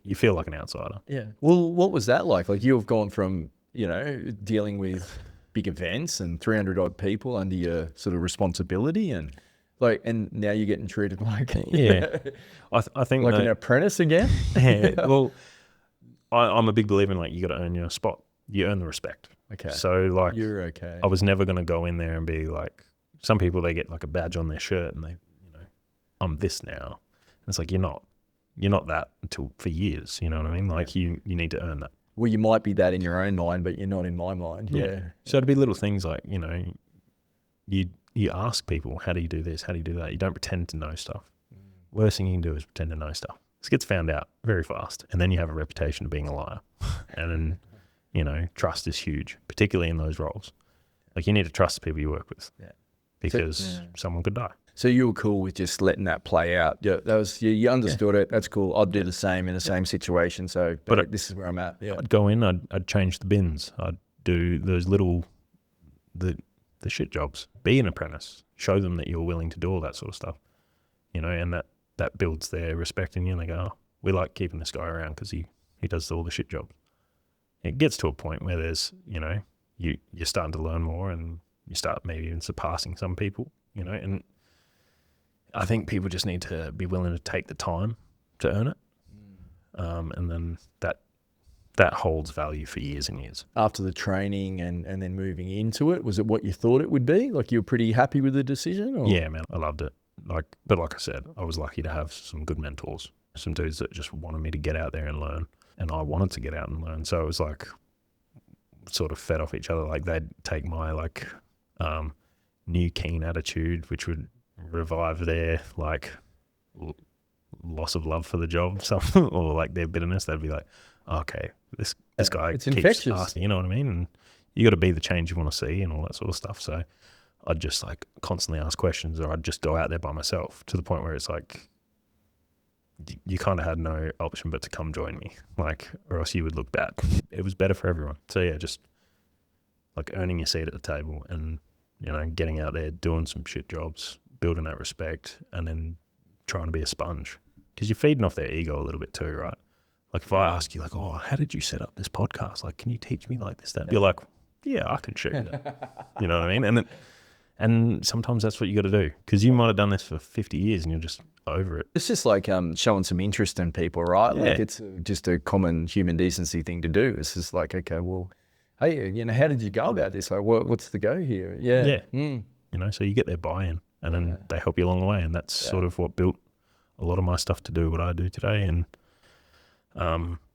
you feel like an outsider. Yeah. Well, what was that like? Like you've gone from, you know, dealing with big events and 300 odd people under your sort of responsibility, and like, and now you're getting treated like I think like an apprentice again. Yeah. Well, I'm a big believer in like you got to earn your spot. You earn the respect. Okay. So like you're okay. I was never going to go in there and be like, some people, they get like a badge on their shirt and they, you know, I'm this now. And it's like, you're not that until for years. You know what I mean? Like you need to earn that. Well, you might be that in your own mind, but you're not in my mind. Yeah. So it'd be little things like, you know, you ask people, how do you do this? How do you do that? You don't pretend to know stuff. Worst thing you can do is pretend to know stuff. This gets found out very fast. And then you have a reputation of being a liar. And then, you know, trust is huge, particularly in those roles. Like you need to trust the people you work with because someone could die. So you were cool with just letting that play out. Yeah, that was you understood it. That's cool. I'd do the same in the same situation. So, but this is where I'm at. Yeah, I'd go in. I'd change the bins. I'd do those little the shit jobs. Be an apprentice. Show them that you're willing to do all that sort of stuff. You know, and that builds their respect in you. And they go, oh, we like keeping this guy around because he does all the shit jobs. It gets to a point where there's, you know, you're starting to learn more and you start maybe even surpassing some people, you know, and I think people just need to be willing to take the time to earn it. And then that holds value for years and years. After the training and then moving into it, was it what you thought it would be? Like you were pretty happy with the decision? Or? Yeah, man, I loved it. But like I said, I was lucky to have some good mentors, some dudes that just wanted me to get out there and learn. And I wanted to get out and learn. So it was like sort of fed off each other. Like they'd take my like new keen attitude, which would revive their like loss of love for the job, or like their bitterness. They'd be like, okay, this guy it's keeps infectious. asking, you know what I mean? And you got to be the change you want to see and all that sort of stuff. So I'd just like constantly ask questions, or I'd just go out there by myself to the point where it's like, you kind of had no option but to come join me, like, or else you would look bad. It was better for everyone. So yeah, just like earning your seat at the table and, you know, getting out there, doing some shit jobs, building that respect, and then trying to be a sponge. Because you're feeding off their ego a little bit too, right? Like if I ask you like, oh, how did you set up this podcast? Like, can you teach me like this, that? You're like, yeah, I can show you that. You know what I mean? And sometimes that's what you got to do, because you might have done this for 50 years and you're just over it. It's just like showing some interest in people, right? Yeah. Like it's just a common human decency thing to do. It's just like, okay, well, hey, you know, how did you go about this? Like, what's the go here? Yeah. You know, so you get their buy-in and then they help you along the way. And that's sort of what built a lot of my stuff to do what I do today. And,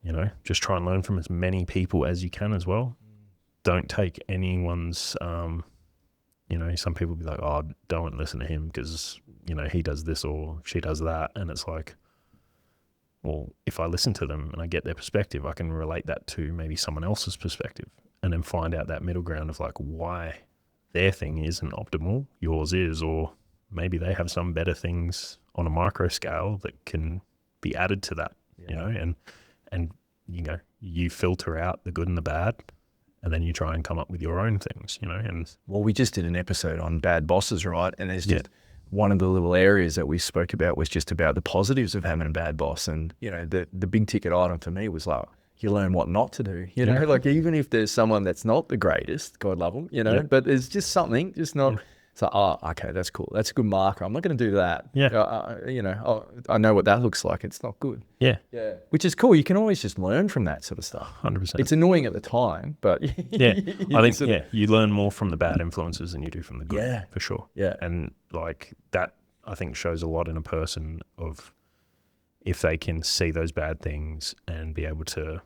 you know, just try and learn from as many people as you can as well. Don't take anyone's, you know, some people be like, oh, don't listen to him because, you know, he does this or she does that. And it's like, well, if I listen to them and I get their perspective, I can relate that to maybe someone else's perspective and then find out that middle ground of like why their thing isn't optimal, yours is, or maybe they have some better things on a micro scale that can be added to that, you know, and, you know, you filter out the good and the bad. And then you try and come up with your own things, you know. And well, we just did an episode on bad bosses, right? And there's just one of the little areas that we spoke about was just about the positives of having a bad boss. And, you know, the big ticket item for me was like, you learn what not to do, you know, like even if there's someone that's not the greatest, God love them, you know, but there's just something, just not, It's like, oh, okay, that's cool. That's a good marker. I'm not going to do that. Yeah. I know what that looks like. It's not good. Yeah. Yeah. Which is cool. You can always just learn from that sort of stuff. 100%. It's annoying at the time, but yeah, I think you learn more from the bad influences than you do from the good. Yeah. For sure. Yeah. And like that, I think shows a lot in a person of if they can see those bad things and be able to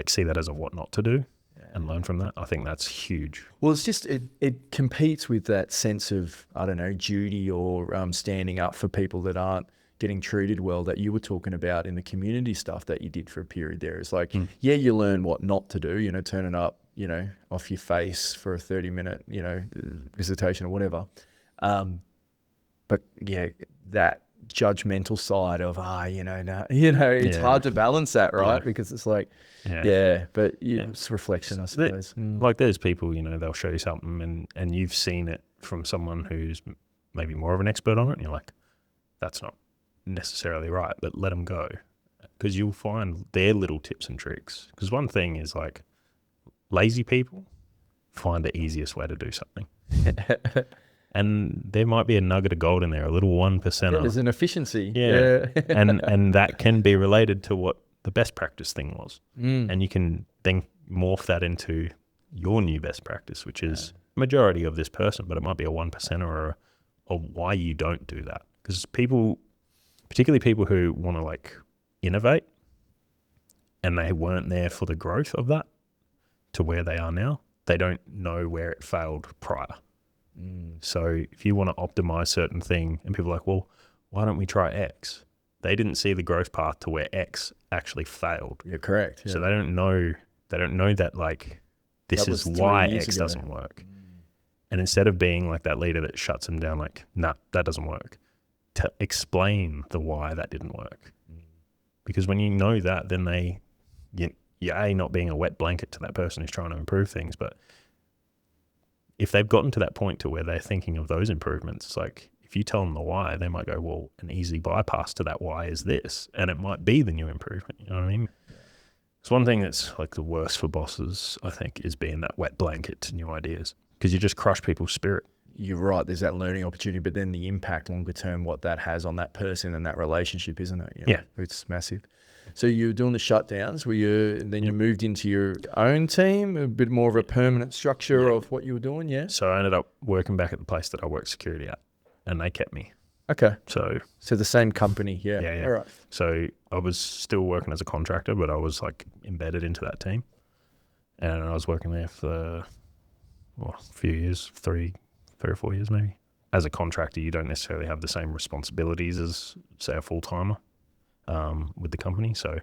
see that as a what not to do and learn from that. I think that's huge. Well, it's just, it competes with that sense of, I don't know, duty or standing up for people that aren't getting treated well that you were talking about in the community stuff that you did for a period there. It's like, yeah, you learn what not to do, turning up, off your face for a 30-minute, visitation or whatever. But yeah, that judgmental side of, it's hard to balance that, right? Yeah. Because it's like, but it's reflection, I suppose. Like there's people, they'll show you something and you've seen it from someone who's maybe more of an expert on it and you're like, that's not necessarily right, but let them go. Because you'll find their little tips and tricks. Because one thing is like lazy people find the easiest way to do something. And there might be a nugget of gold in there, a little 1%. Yeah, there's an efficiency. Yeah. and that can be related to what the best practice thing was. And you can then morph that into your new best practice, which is majority of this person, but it might be a 1% or why you don't do that. Because people, particularly people who want to like innovate and they weren't there for the growth of that to where they are now, they don't know where it failed prior. So if you want to optimize certain thing and people are like, well, why don't we try X? They didn't see the growth path to where X actually failed. You're correct. Yeah. So they don't know that like this is why X doesn't work. And instead of being like that leader that shuts them down like, nah, that doesn't work, to explain the why that didn't work. Because when you know that, then you're not being a wet blanket to that person who's trying to improve things, but if they've gotten to that point to where they're thinking of those improvements, it's like if you tell them the why, they might go, well, an easy bypass to that why is this. And it might be the new improvement. You know what I mean? It's one thing that's like the worst for bosses, I think, is being that wet blanket to new ideas because you just crush people's spirit. You're right. There's that learning opportunity, but then the impact longer term, what that has on that person and that relationship, isn't it? Yeah. It's massive. So you were doing the shutdowns, you moved into your own team, a bit more of a permanent structure of what you were doing, yeah? So I ended up working back at the place that I worked security at, and they kept me. Okay. So the same company, yeah. Yeah. All right. So I was still working as a contractor, but I was like embedded into that team. And I was working there for a few years, three or 4 years maybe. As a contractor, you don't necessarily have the same responsibilities as, say, a full-timer. With the company. So,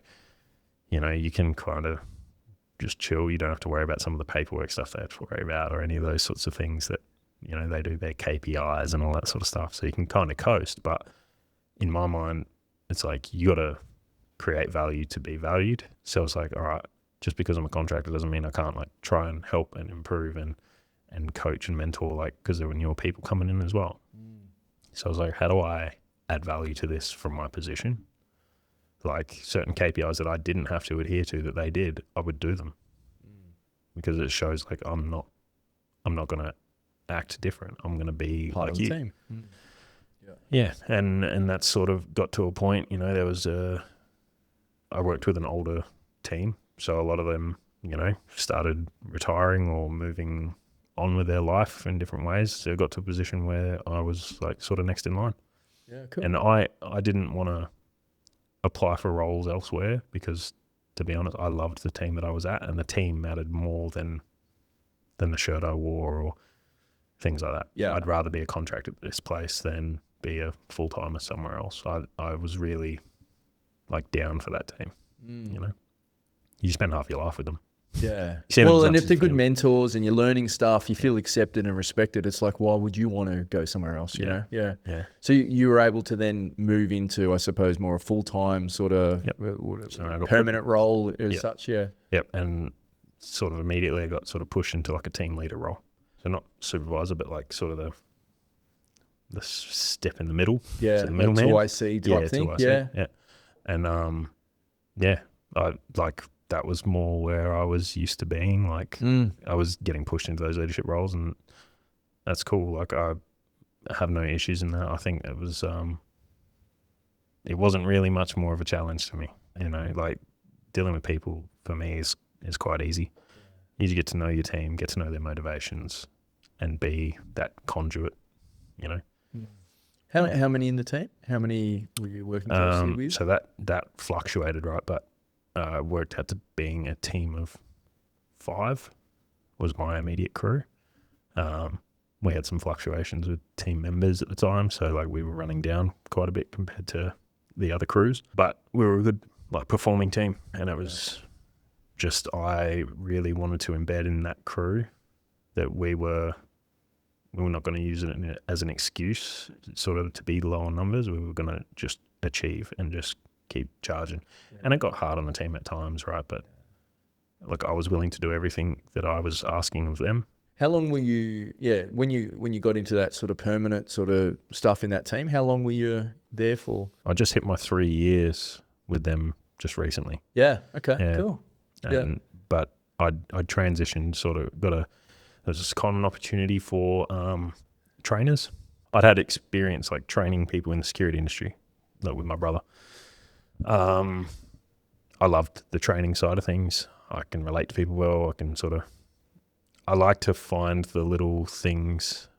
you can kind of just chill. You don't have to worry about some of the paperwork stuff they have to worry about or any of those sorts of things that, they do their KPIs and all that sort of stuff. So you can kind of coast. But in my mind, it's like you got to create value to be valued. So it's like, all right, just because I'm a contractor doesn't mean I can't like try and help and improve and coach and mentor, like, because there were newer people coming in as well. So I was like, how do I add value to this from my position? Like certain KPIs that I didn't have to adhere to that they did, I would do them because it shows like I'm not going to act different. I'm going to be part like of the you. Team. Yeah. And that sort of got to a point, there was I worked with an older team. So a lot of them, started retiring or moving on with their life in different ways. So it got to a position where I was like sort of next in line. Yeah, cool. And I didn't want to apply for roles elsewhere because, to be honest, I loved the team that I was at, and the team mattered more than the shirt I wore or things like that. Yeah, I'd rather be a contractor at this place than be a full-timer somewhere else. I was really like down for that team. You spend half your life with them. Yeah. Well, and if they're good mentors and you're learning stuff, you feel accepted and respected. It's like, why would you want to go somewhere else? You know? Yeah. So you were able to then move into, I suppose, more a full-time sort of permanent role as such. Yeah. Yep. And sort of immediately I got sort of pushed into like a team leader role. So not supervisor, but like sort of the step in the middle. Yeah. So the middleman. 2IC type thing. 2IC. Yeah. And I like, that was more where I was used to being. Like I was getting pushed into those leadership roles, and that's cool. Like I have no issues in that. I think it wasn't really much more of a challenge to me. You know, like dealing with people for me is quite easy. You get to know your team, get to know their motivations, and be that conduit, you know. How many in the team? How many were you working closely with? So that fluctuated, right? But worked out to being a team of 5 was my immediate crew. We had some fluctuations with team members at the time, so like we were running down quite a bit compared to the other crews, but we were a good like performing team, and it was just I really wanted to embed in that crew that we were not going to use it as an excuse sort of to be low on numbers. We were going to just achieve and just keep charging. And it got hard on the team at times, right? But like I was willing to do everything that I was asking of them. How long were you, when you got into that sort of permanent sort of stuff in that team, how long were you there for? I just hit my 3 years with them just recently. Yeah, okay, cool. But I transitioned, sort of there was this common opportunity for trainers. I'd had experience like training people in the security industry, like with my brother. I loved the training side of things. I can relate to people well. I like to find the little things,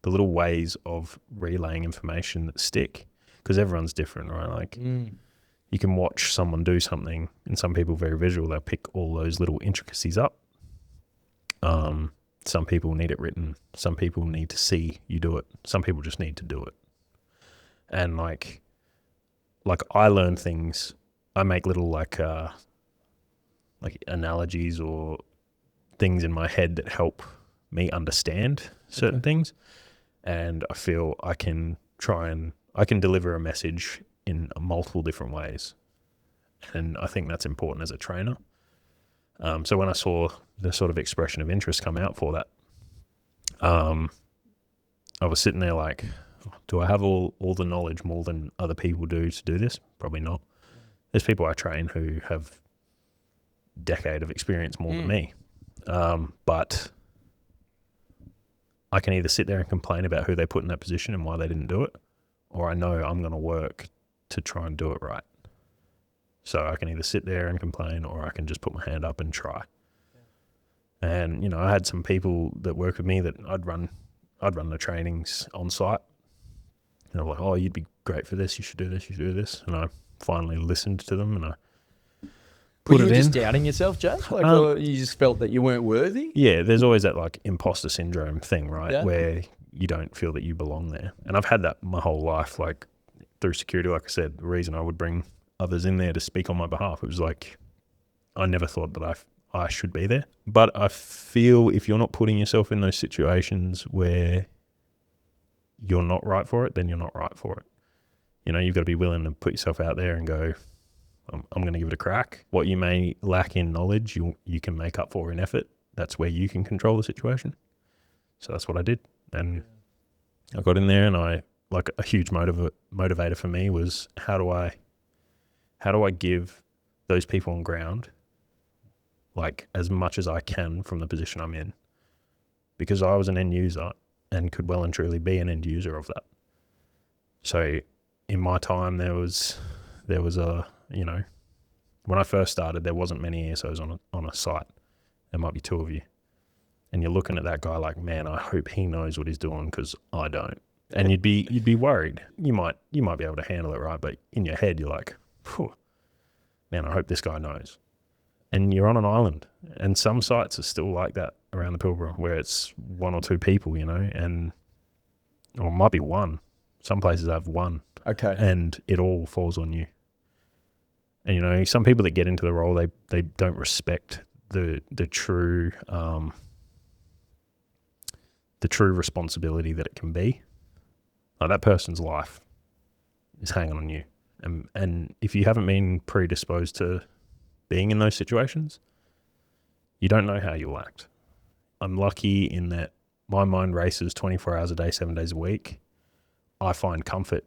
the little ways of relaying information that stick, because everyone's different, right? Like you can watch someone do something, and some people are very visual. They'll pick all those little intricacies up. Some people need it written. Some people need to see you do it. Some people just need to do it. And like I learn things. I make little like analogies or things in my head that help me understand certain things. And I feel I can deliver a message in multiple different ways. And I think that's important as a trainer. So when I saw the sort of expression of interest come out for that, I was sitting there like, do I have all the knowledge more than other people do to do this? Probably not. There's people I train who have decade of experience more than me. But I can either sit there and complain about who they put in that position and why they didn't do it, or I know I'm going to work to try and do it right. So I can either sit there and complain, or I can just put my hand up and try. And, you know, I had some people that work with me that I'd run the trainings on site. And they're like, oh, you'd be great for this. You should do this. You should do this. And I finally listened to them and I put it in. Were you just doubting yourself, Jake? Like, or you just felt that you weren't worthy? Yeah, there's always that like imposter syndrome thing, right? Yeah. Where you don't feel that you belong there. And I've had that my whole life, like through security. Like I said, the reason I would bring others in there to speak on my behalf, it was like, I never thought that I should be there. But I feel if you're not putting yourself in those situations where you're not right for it, then you're not right for it. You know, you've got to be willing to put yourself out there and go, I'm going to give it a crack. What you may lack in knowledge, you can make up for in effort. That's where you can control the situation. So that's what I did. And I got in there, and like a huge motivator for me was how do I give those people on ground like as much as I can from the position I'm in, because I was an end user and could well and truly be an end user of that. So in my time, there was a, you know, when I first started, there wasn't many ESOs on a site. There might be 2 of you. And you're looking at that guy like, man, I hope he knows what he's doing because I don't. And you'd be worried. You might be able to handle it, right? But in your head, you're like, man, I hope this guy knows. And you're on an island. And some sites are still like that around the Pilbara, where it's 1 or 2 people, you know, or it might be 1. Some places have 1. Okay. And it all falls on you. And, you know, some people that get into the role, they don't respect the true responsibility that it can be. Like that person's life is hanging on you. And if you haven't been predisposed to being in those situations, you don't know how you'll act. I'm lucky in that my mind races 24 hours a day, 7 days a week. I find comfort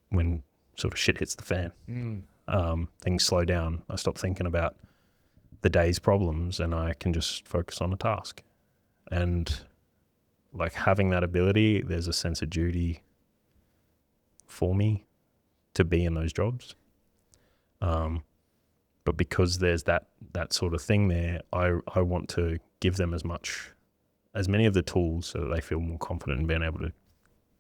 when sort of shit hits the fan. Things slow down. I stop thinking about the day's problems and I can just focus on a task. And like having that ability, there's a sense of duty for me to be in those jobs. But because there's that sort of thing there, I want to give them as many of the tools so that they feel more confident in being able to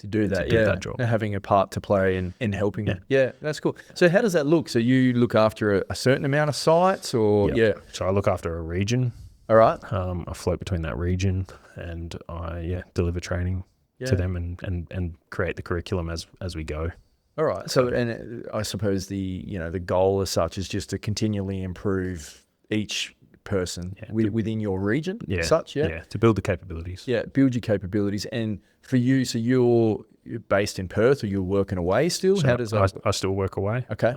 do that, that job. Having a part to play in helping Yeah. them. Yeah, that's cool. So how does that look? So you look after a certain amount of sites or, So I look after a region. All right. I float between that region and I deliver training to them and create the curriculum as we go. All right. So, and I suppose the goal as such is just to continually improve each person within your region. Yeah. To build the capabilities. Yeah, build your capabilities. And for you, so you're based in Perth or you're working away still? So how does that? I still work away. Okay.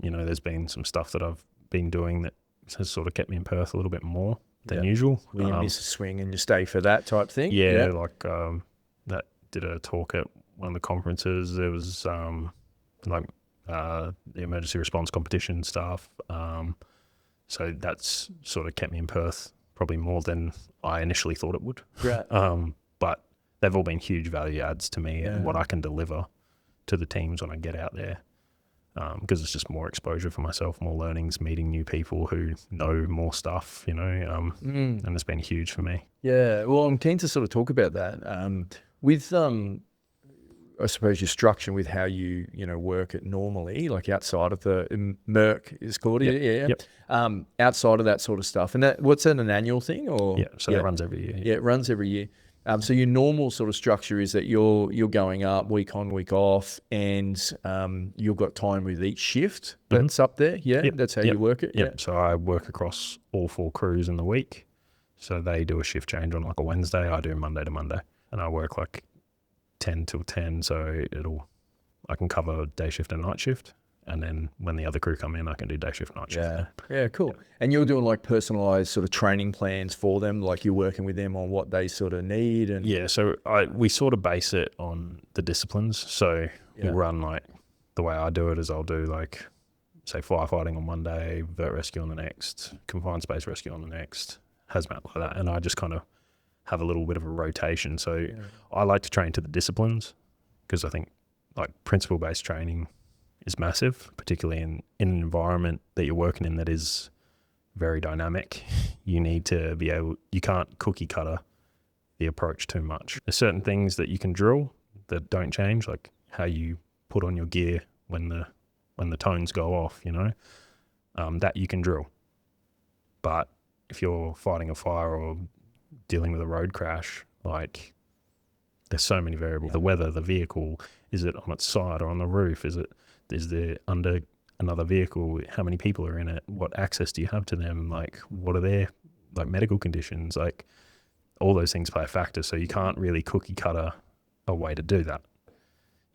There's been some stuff that I've been doing that has sort of kept me in Perth a little bit more than usual. When you miss a swing and you stay for that type thing? Yeah. That did a talk at one of the conferences. There was the emergency response competition stuff. So that's sort of kept me in Perth probably more than I initially thought it would. Right. But they've all been huge value adds to me and what I can deliver to the teams when I get out there. Because it's just more exposure for myself, more learnings, meeting new people who know more stuff, and it's been huge for me. Yeah, well, I'm keen to sort of talk about that. With, I suppose, your structure with how you work it normally, like outside of the MERC is called, Yep. Outside of that sort of stuff. And what's that, an annual thing? Or that runs every year. Yeah, it runs every year. So your normal sort of structure is that you're going up week on, week off, and you've got time with each shift that's up there. Yeah, that's how you work it. Yep. Yeah. So I work across all 4 crews in the week. So they do a shift change on like a Wednesday. I do Monday to Monday, and I work like 10 till 10. So I can cover day shift and night shift. And then when the other crew come in, I can do day shift, night shift. Yeah, cool. And you're doing like personalized sort of training plans for them, like you're working with them on what they sort of need. And so we sort of base it on the disciplines. So we'll run like, the way I do it is I'll do like, say, firefighting on Monday, vert rescue on the next, confined space rescue on the next, hazmat like that. And I just kind of have a little bit of a rotation. So I like to train to the disciplines because I think like principle-based training is massive, particularly in an environment that you're working in that is very dynamic. You need to be you can't cookie cutter the approach too much. There's certain things that you can drill that don't change, like how you put on your gear when the tones go off, that you can drill. But if you're fighting a fire or dealing with a road crash, like there's so many variables. The weather, the vehicle, is it on its side or on the roof? Is there under another vehicle? How many people are in it? What access do you have to them? Like, what are their like medical conditions? Like, all those things play a factor. So you can't really cookie cutter a way to do that.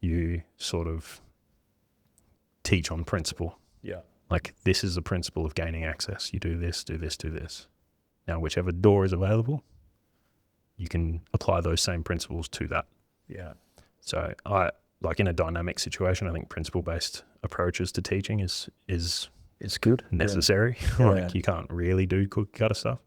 You sort of teach on principle. Yeah. Like, this is the principle of gaining access. You do this, do this, do this. Now, whichever door is available, you can apply those same principles to that. Yeah. So like in a dynamic situation, I think principle-based approaches to teaching is It's good. necessary. Yeah. Like you can't really do cookie cutter stuff.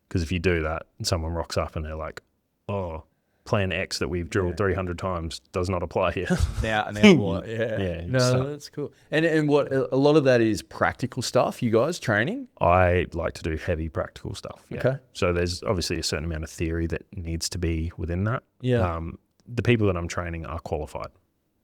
Because if you do that, someone rocks up and they're like, oh, plan X that we've drilled 300 times does not apply here. Now what? Yeah. Yeah. No, that's cool. And what a lot of that is practical stuff, you guys training? I like to do heavy practical stuff. Yeah. Okay. So there's obviously a certain amount of theory that needs to be within that. Yeah. The people that I'm training are qualified.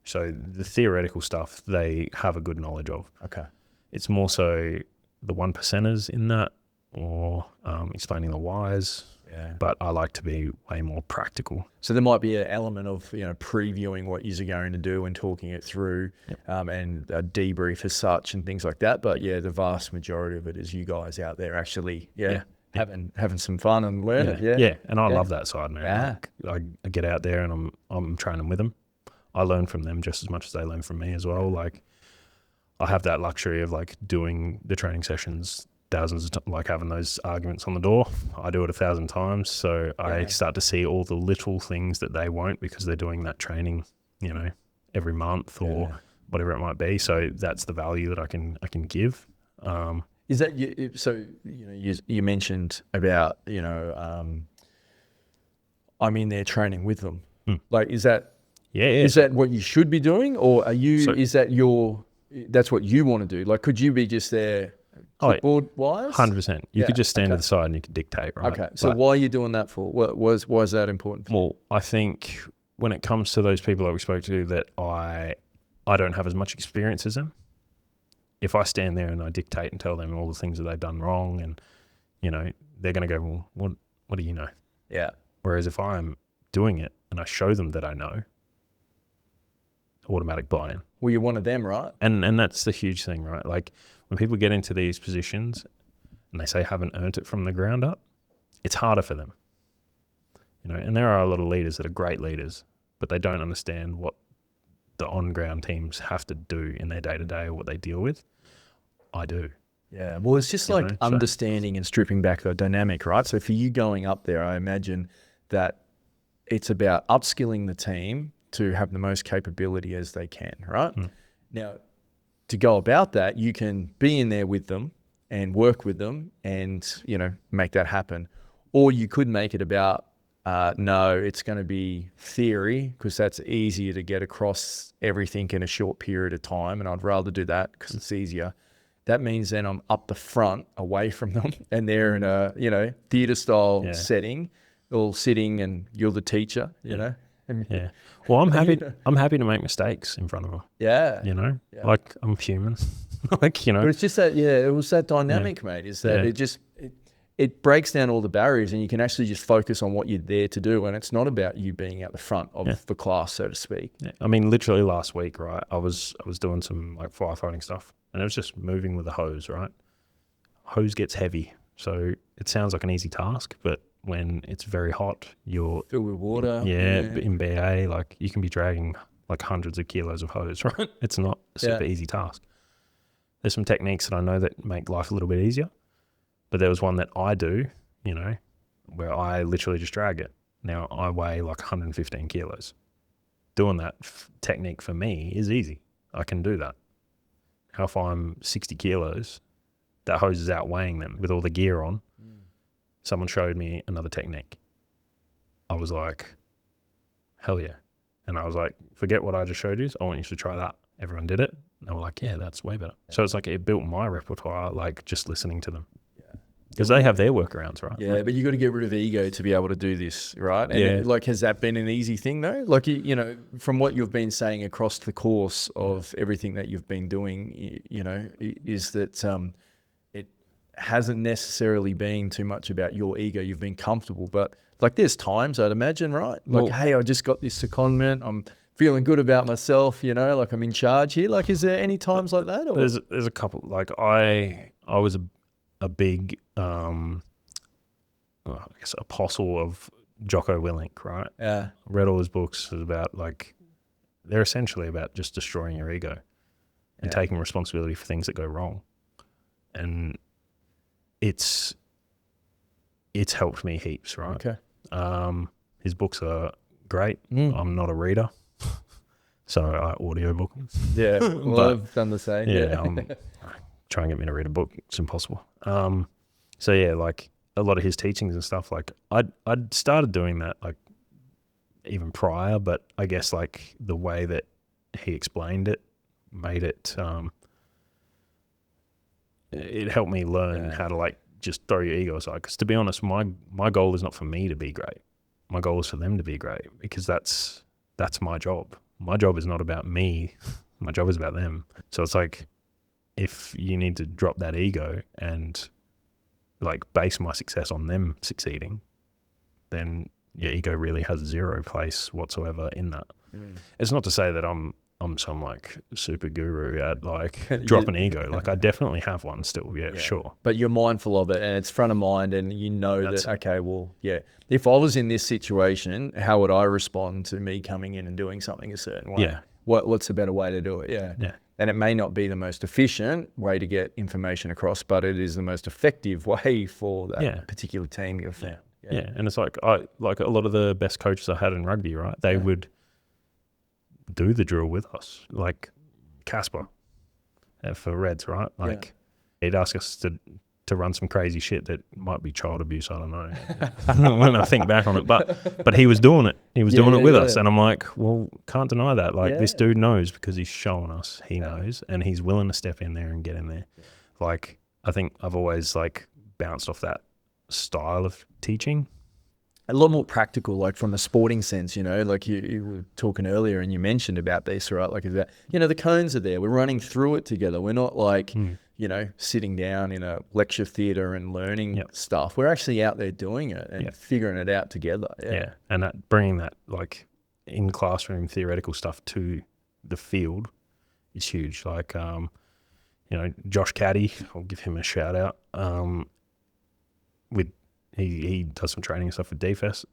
So the theoretical stuff, they have a good knowledge of. Okay. It's more so the 1%ers in that, or explaining the whys. Yeah. But I like to be way more practical. So there might be an element of, previewing what you're going to do and talking it through, and a debrief as such and things like that. But the vast majority of it is you guys out there actually, having some fun and learning. Yeah. And I love that side, man. Yeah. Like, I get out there and I'm training with them. I learn from them just as much as they learn from me as well. Like, I have that luxury of like doing the training sessions thousands of like having those arguments on the door. I do it 1,000 times. So I start to see all the little things that they won't because they're doing that training, every month or whatever it might be. So that's the value that I can give. Is that so? You mentioned about I'm in there training with them. Mm. Like, is that Yeah. is that what you should be doing, or are you? So- Is that that's what you want to do? Like, could you be just there clipboard wise? 100%. You could just stand to the side and you could dictate, right? Okay. So why are you doing that for? Why is that important for you? Well, I think when it comes to those people that we spoke to that I don't have as much experience as them, if I stand there and I dictate and tell them all the things that they've done wrong, and, you know, they're going to go, well, what do you know? Yeah. Whereas if I'm doing it and I show them that I know, automatic buy-in. Well, you're one of them, right? And that's the huge thing, right? Like when people get into these positions and they say haven't earned it from the ground up, it's harder for them. You know, and there are a lot of leaders that are great leaders, but they don't understand what the on-ground teams have to do in their day-to-day or what they deal with. I do. Yeah. Well, it's just like understanding and stripping back the dynamic, right? So for you going up there, I imagine that it's about upskilling the team to have the most capability as they can, right? Mm. Now, to go about that, you can be in there with them and work with them and, you know, make that happen. Or you could make it about, no, it's going to be theory because that's easier to get across everything in a short period of time. And I'd rather do that because it's easier. That means then I'm up the front away from them and they're in a, you know, theater style setting, all sitting and you're the teacher, you know? Yeah. Well, I'm happy to make mistakes in front of them. Yeah. You know, like I'm human. Like, you know. But it's just that, it was that dynamic, mate, is that it breaks down all the barriers and you can actually just focus on what you're there to do. And it's not about you being out the front of the class, so to speak. Yeah. I mean, literally last week, right, I was doing some like firefighting stuff and it was just moving with a hose, right? Hose gets heavy. So it sounds like an easy task, but when it's very hot, you're filled with water. In BA, like you can be dragging like hundreds of kilos of hose, right? It's not a super easy task. There's some techniques that I know that make life a little bit easier, but there was one that I do, you know, where I literally just drag it. Now I weigh like 115 kilos. Doing that technique for me is easy. I can do that. Now if I'm 60 kilos, that hose is outweighing them with all the gear on. Someone showed me another technique. I was like, hell yeah. And I was like, forget what I just showed you. I want you to try that. Everyone did it. And they were like, yeah, that's way better. So it's like it built my repertoire, like just listening to them. Because they have their workarounds, right? Yeah, but you got to get rid of ego to be able to do this, right? And like, has that been an easy thing though? Like, you know, from what you've been saying across the course of everything that you've been doing, you know, is that it hasn't necessarily been too much about your ego. You've been comfortable, but like there's times I'd imagine, right? Like, well, hey, I just got this secondment. I'm feeling good about myself, you know, like I'm in charge here. Like, is there any times like that? Or? There's a couple. Like I was a big, I guess, apostle of Jocko Willink, right? Yeah. Read all his books. It's about like, they're essentially about just destroying your ego and taking responsibility for things that go wrong. And it's helped me heaps, right? Okay. His books are great. I'm not a reader, so I audiobook them. Yeah, well, but I've done the same. Yeah, try and get me to read a book. It's impossible. So yeah, like a lot of his teachings and stuff, like I'd started doing that like even prior, but I guess like the way that he explained it made it, it helped me learn how to like just throw your ego aside. Because to be honest, my goal is not for me to be great. My goal is for them to be great, because that's my job. My job is not about me. My job is about them. So it's like, if you need to drop that ego and like base my success on them succeeding, then your ego really has zero place whatsoever in that. It's not to say that I'm some like super guru at like dropping ego. Like I definitely have one still, sure. But you're mindful of it and it's front of mind, and you know that, okay, well, if I was in this situation, how would I respond to me coming in and doing something a certain way? Yeah. What's a better way to do it? Yeah. And it may not be the most efficient way to get information across, but it is the most effective way for that particular team you've found. Yeah. And it's like a lot of the best coaches I had in rugby, right? They would do the drill with us, like Casper for Reds, right? Like he'd ask us to to run some crazy shit that might be child abuse. I don't know when I think back on it, but he was doing it. He was doing it with us, and I'm like, well, can't deny that. Like this dude knows because he's showing us. He knows, and he's willing to step in there and get in there. Like I think I've always like bounced off that style of teaching. A lot more practical, like from a sporting sense, you know, like you were talking earlier and you mentioned about this, right? Like, about, you know, the cones are there. We're running through it together. We're not like, you know, sitting down in a lecture theatre and learning stuff. We're actually out there doing it and figuring it out together. Yeah. And that bringing that like in classroom theoretical stuff to the field is huge. Like, you know, Josh Caddy, I'll give him a shout out. He does some training and stuff with DFS.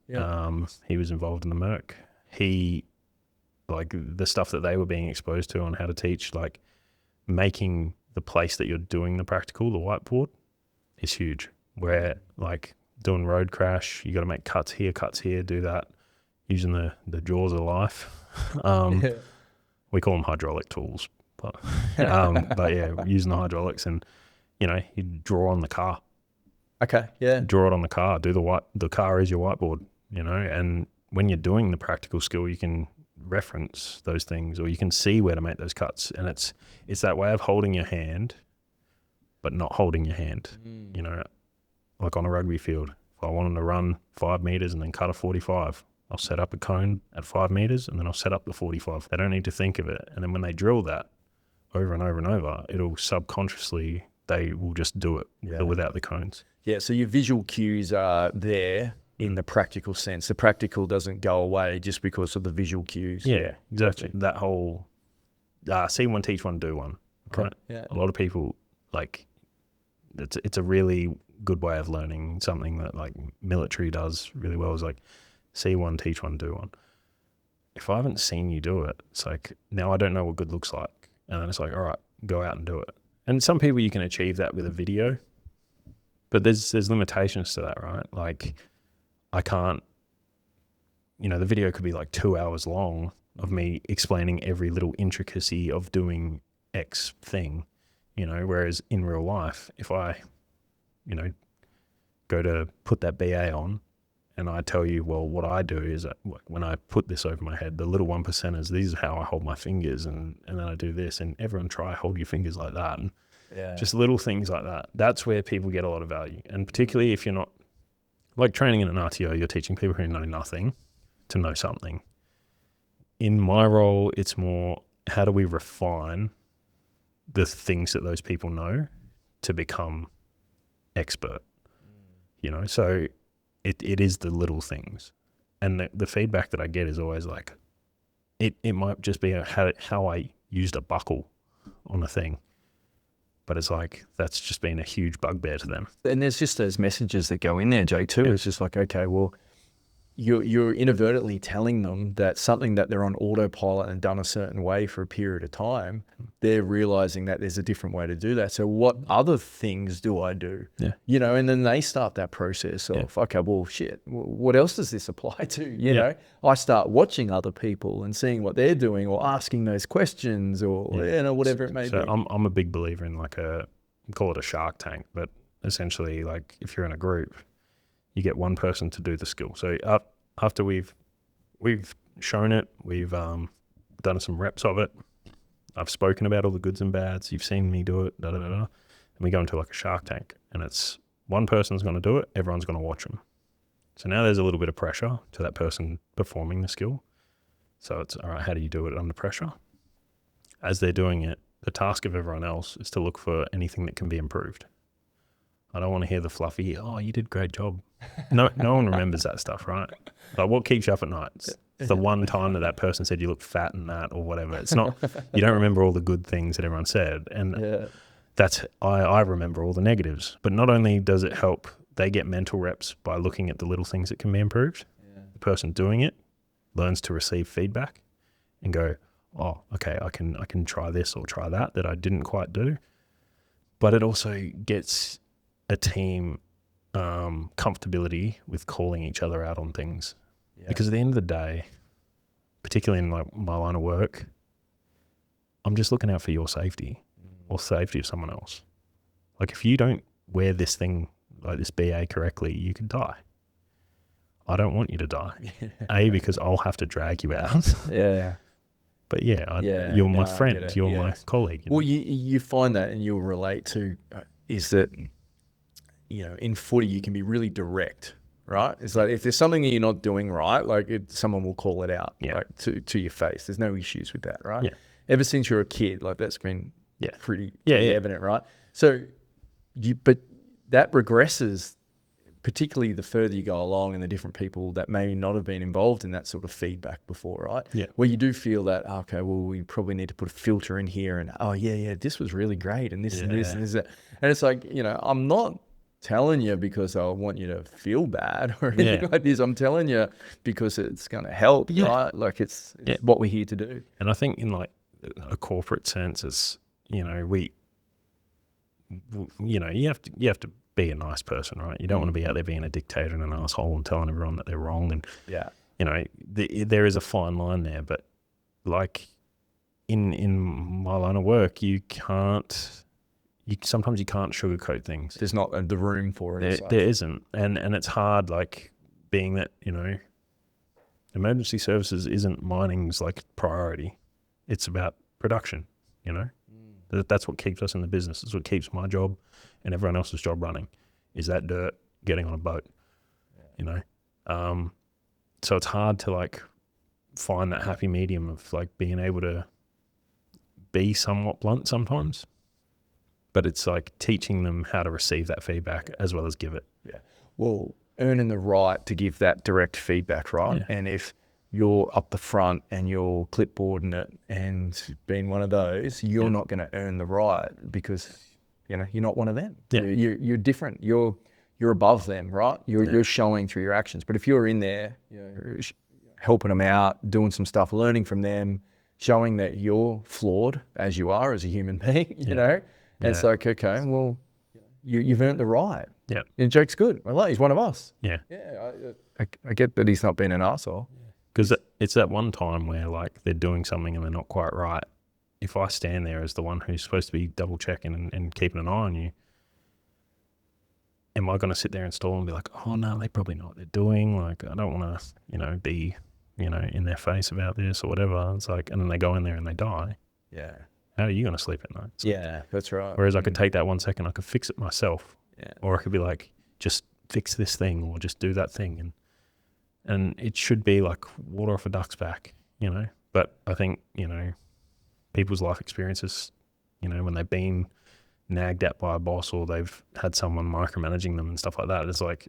He was involved in the MERC. He, like the stuff that they were being exposed to on how to teach, like making the place that you're doing the practical, the whiteboard, is huge. Where like doing road crash, you got to make cuts here, do that, using the jaws of life. We call them hydraulic tools, but yeah, using the hydraulics, and you know, you draw on the car. Okay, yeah. Draw it on the car. The car is your whiteboard, you know. And when you're doing the practical skill, you can reference those things, or you can see where to make those cuts. And it's that way of holding your hand, but not holding your hand. You know, like on a rugby field. If I wanted to run 5 meters and then cut a 45, I'll set up a cone at 5 meters and then I'll set up the 45. They don't need to think of it. And then when they drill that over and over and over, it'll subconsciously, they will just do it without the cones. Yeah, so your visual cues are there in the practical sense. The practical doesn't go away just because of the visual cues. Yeah, exactly. That whole see one, teach one, do one. Okay. Right? Yeah. A lot of people, like, it's a really good way of learning. Something that like military does really well is like see one, teach one, do one. If I haven't seen you do it, it's like now I don't know what good looks like. And then it's like, all right, go out and do it. And some people you can achieve that with a video. But there's limitations to that, right? Like I can't, you know, the video could be like 2 hours long of me explaining every little intricacy of doing X thing, you know, whereas in real life, if I, you know, go to put that BA on and I tell you, well, what I do is that when I put this over my head, the little 1%ers, this is how I hold my fingers, and then I do this, and everyone try hold your fingers like that. And just little things like that. That's where people get a lot of value. And particularly if you're not, like training in an RTO, you're teaching people who know nothing to know something. In my role, it's more, how do we refine the things that those people know to become expert? You know, so it is the little things. And the feedback that I get is always like, it might just be how I used a buckle on a thing. But it's like, that's just been a huge bugbear to them. And there's just those messages that go in there, Jay, too. It's just like, okay, well, you're inadvertently telling them that something that they're on autopilot and done a certain way for a period of time, they're realizing that there's a different way to do that. So what other things do I do? Yeah. You know, and then they start that process of, okay, well, shit, what else does this apply to? You know, I start watching other people and seeing what they're doing, or asking those questions, or, you know, whatever it may be. So I'm a big believer in like call it a shark tank, but essentially like if you're in a group, you get one person to do the skill. So after we've shown it, we've done some reps of it, I've spoken about all the goods and bads, you've seen me do it, and we go into like a shark tank, and it's one person's going to do it, everyone's going to watch them. So now there's a little bit of pressure to that person performing the skill. So it's, all right, how do you do it under pressure? As they're doing it, the task of everyone else is to look for anything that can be improved. I don't want to hear the fluffy, oh, you did a great job. No one remembers that stuff, right? Like what keeps you up at night? It's the one time that person said you look fat and that or whatever. It's not, you don't remember all the good things that everyone said. And that's, I remember all the negatives. But not only does it help, they get mental reps by looking at the little things that can be improved. The person doing it learns to receive feedback and go, oh, okay, I can try this or try that I didn't quite do. But it also gets a team comfortability with calling each other out on things. Because at the end of the day, particularly in like my line of work, I'm just looking out for your safety or safety of someone else. Like if you don't wear this thing, like this BA correctly, you could die. I don't want you to die. Because I'll have to drag you out. Yeah. But you're my I friend, get it. you're Yeah. my colleague. Well, you find that, and you'll relate to, is that, in footy you can be really direct, right? It's like if there's something that you're not doing right, like someone will call it out, like to your face. There's no issues with that, right? Yeah. Ever since you're a kid, like that's been pretty evident, right? So but that regresses, particularly the further you go along and the different people that may not have been involved in that sort of feedback before, right? Yeah. Where you do feel that, okay, well, we probably need to put a filter in here and, this was really great and this and this and this. And it's like, I'm not telling you because I want you to feel bad or anything like this. I'm telling you because it's going to help, right? Like it's what we're here to do. And I think in like a corporate sense, it's, you have to be a nice person, right? You don't want to be out there being a dictator and an asshole and telling everyone that they're wrong. And there is a fine line there. But like in my line of work, sometimes you can't sugarcoat things. There's not the room for it. There isn't, and it's hard. Like being that emergency services isn't mining's like priority. It's about production. That's what keeps us in the business. It's what keeps my job and everyone else's job running, is that dirt getting on a boat, so it's hard to like find that happy medium of like being able to be somewhat blunt sometimes, but it's like teaching them how to receive that feedback as well as give it. Yeah. Well, earning the right to give that direct feedback, right? Yeah. And if you're up the front and you're clipboarding it and being one of those, you're not going to earn the right because you're not one of them. Yeah. You're different. You're above them, right? You're showing through your actions. But if you're in there, helping them out, doing some stuff, learning from them, showing that you're flawed as you are as a human being, and it's like, okay, well, you've earned the right. Yeah. And Jake's good. I like, he's one of us. Yeah. Yeah. I get that he's not being an arsehole. Because it's that one time where like they're doing something and they're not quite right. If I stand there as the one who's supposed to be double checking and keeping an eye on you, am I going to sit there and stall and be like, oh no, they probably know what they're doing. Like I don't want to, be, in their face about this or whatever. It's like, and then they go in there and they die. Yeah. How are you going to sleep at night? Yeah, that's right. Whereas I could take that 1 second, I could fix it myself. Yeah. Or I could be like, just fix this thing or just do that thing. And it should be like water off a duck's back, But I think, people's life experiences, when they've been nagged at by a boss or they've had someone micromanaging them and stuff like that, it's like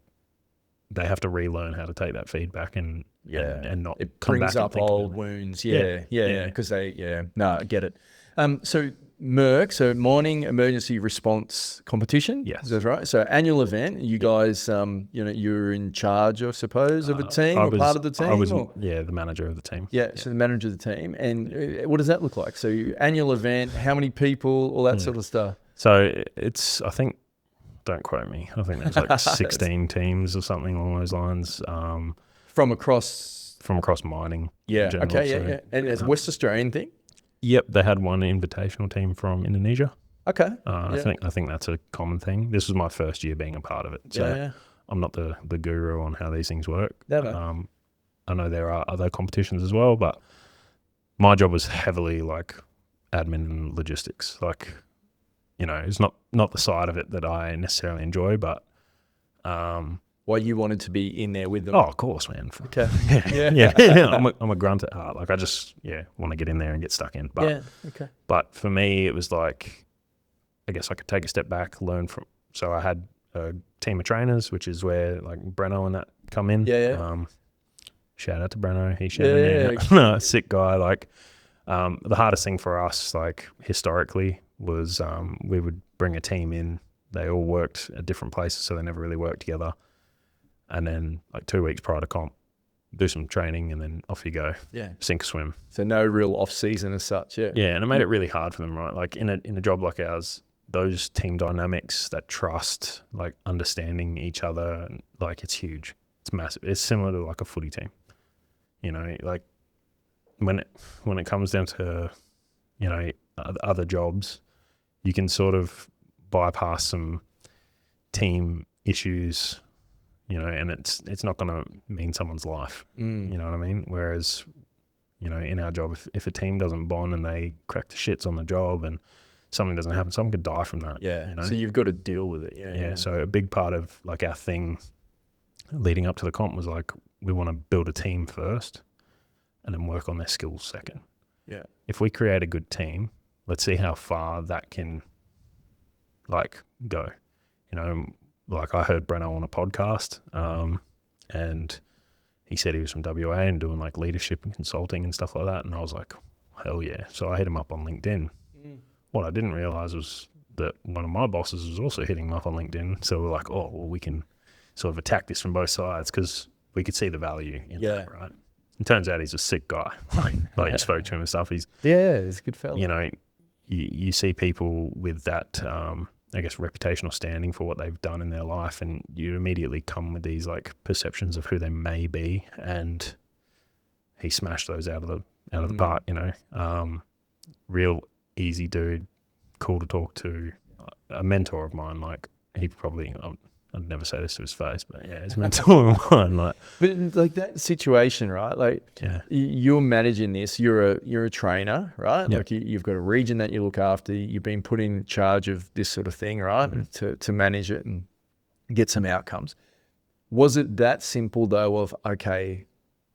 they have to relearn how to take that feedback and not it come brings back up and think old about it. wounds. Yeah. Because I get it. So MERC, so Mining Emergency Response Competition. Yes. That's right. So annual event. You guys, you're in charge, I suppose, of a team or part of the team? I was, the manager of the team. Yeah, so the manager of the team. And what does that look like? So annual event, how many people, all that sort of stuff? So it's, I think, don't quote me, I think there's like 16 teams or something along those lines. From across mining. Yeah, in general, okay, so, yeah. And it's a West Australian thing? Yep, they had one invitational team from Indonesia. Okay. I think that's a common thing. This was my first year being a part of it. So I'm not the guru on how these things work. No. I know there are other competitions as well, but my job was heavily like admin and logistics. Like, it's not the side of it that I necessarily enjoy, but why you wanted to be in there with them? Oh, of course, man. Okay. Yeah. I'm a grunt at heart. Like I just want to get in there and get stuck in. But okay. But for me, it was like, I guess I could take a step back, learn from. So I had a team of trainers, which is where like Breno and that come in. Yeah. Shout out to Breno. He's a sick guy. Like the hardest thing for us, like historically, was we would bring a team in. They all worked at different places, so they never really worked together. And then like 2 weeks prior to comp, do some training and then off you go. Yeah. Sink or swim. So no real off season as such. Yeah. Yeah. And it made it really hard for them, right? Like in a job like ours, those team dynamics, that trust, like understanding each other, like it's huge. It's massive. It's similar to like a footy team, like when it comes down to, other jobs, you can sort of bypass some team issues, you know, and it's not going to mean someone's life. You know what I mean? Whereas, you know, in our job, if a team doesn't bond and they crack the shits on the job and something doesn't happen, someone could die from that. Yeah. You know? So you've got to deal with it. Yeah. So a big part of like our thing leading up to the comp was like, we want to build a team first and then work on their skills second. Yeah. If we create a good team, let's see how far that can like go. You know, like I heard Breno on a podcast, and he said he was from WA and doing like leadership and consulting and stuff like that. And I was like, hell yeah. So I hit him up on LinkedIn. What I didn't realize was that one of my bosses was also hitting him up on LinkedIn. So we're like, oh, well, we can sort of attack this from both sides because we could see the value in that, right? It turns out he's a sick guy. Like you spoke to him and stuff. He's a good fella. You know, you see people with that, I guess, reputational standing for what they've done in their life, and you immediately come with these like perceptions of who they may be, and he smashed those out of the park. You know, real easy dude, cool to talk to, a mentor of mine. Like he probably, I'd never say this to his face, but yeah, he's a mentor of mine. Like, but like that situation, right? Like, you're managing this. You're a trainer, right? Yep. Like you've got a region that you look after. You've been put in charge of this sort of thing, right? To manage it and get some outcomes. Was it that simple though? Of okay,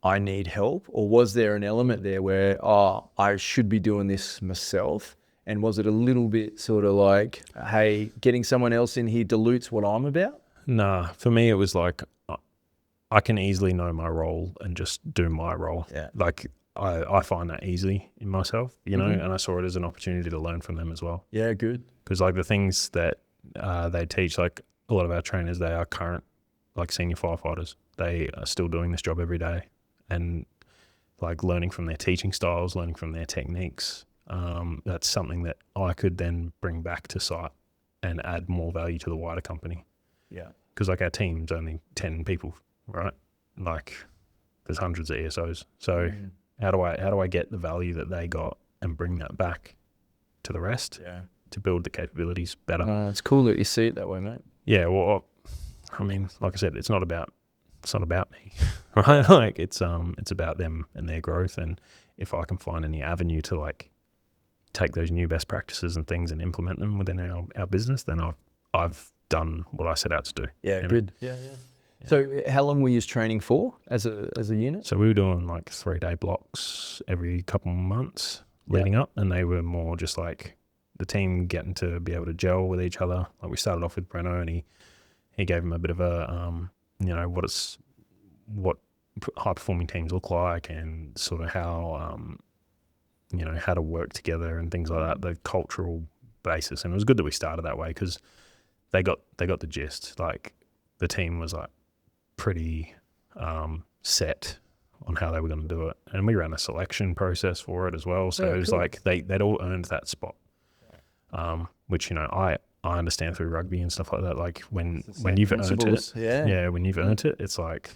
I need help, or was there an element there where I should be doing this myself? And was it a little bit sort of like, hey, getting someone else in here dilutes what I'm about? Nah, for me it was like I can easily know my role and just do my role. Yeah. Like I find that easy in myself, you know, and I saw it as an opportunity to learn from them as well. Yeah, good. Because like the things that they teach, like a lot of our trainers, they are current, like senior firefighters. They are still doing this job every day, and like learning from their teaching styles, learning from their techniques. That's something that I could then bring back to site and add more value to the wider company. Yeah. Because like our team's only 10 people, right? Like there's hundreds of ESOs. So how do I get the value that they got and bring that back to the rest to build the capabilities better? It's cool that you see it that way, mate. Yeah. Well, I mean, like I said, it's not about me, right? Like it's about them and their growth. And if I can find any avenue to like take those new best practices and things and implement them within our business, then I've done what I set out to do. Yeah, good. Yeah. So how long were you training for as a unit? So we were doing like 3-day blocks every couple of months leading up, and they were more just like the team getting to be able to gel with each other. Like we started off with Breno, and he gave him a bit of a you know, what high performing teams look like, and sort of how you know, how to work together and things like that, the cultural basis. And it was good that we started that way because they got the gist. Like the team was like pretty set on how they were going to do it, and we ran a selection process for it as well. So it was like they'd all earned that spot, which, you know, I understand through rugby and stuff like that. Like when you've earned it, when you've earned it, it's like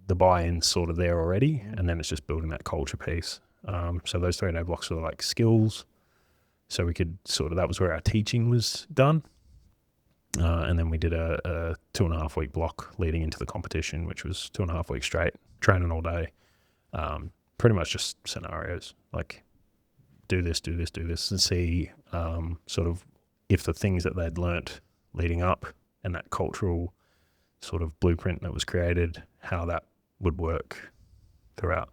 the buy-in's sort of there already, and then it's just building that culture piece. So those 3-day blocks were like skills. So we could that was where our teaching was done. And then we did a 2.5 week block leading into the competition, which was 2.5 weeks straight, training all day. Pretty much just scenarios, like do this, and see sort of if the things that they'd learnt leading up and that cultural sort of blueprint that was created, how that would work throughout.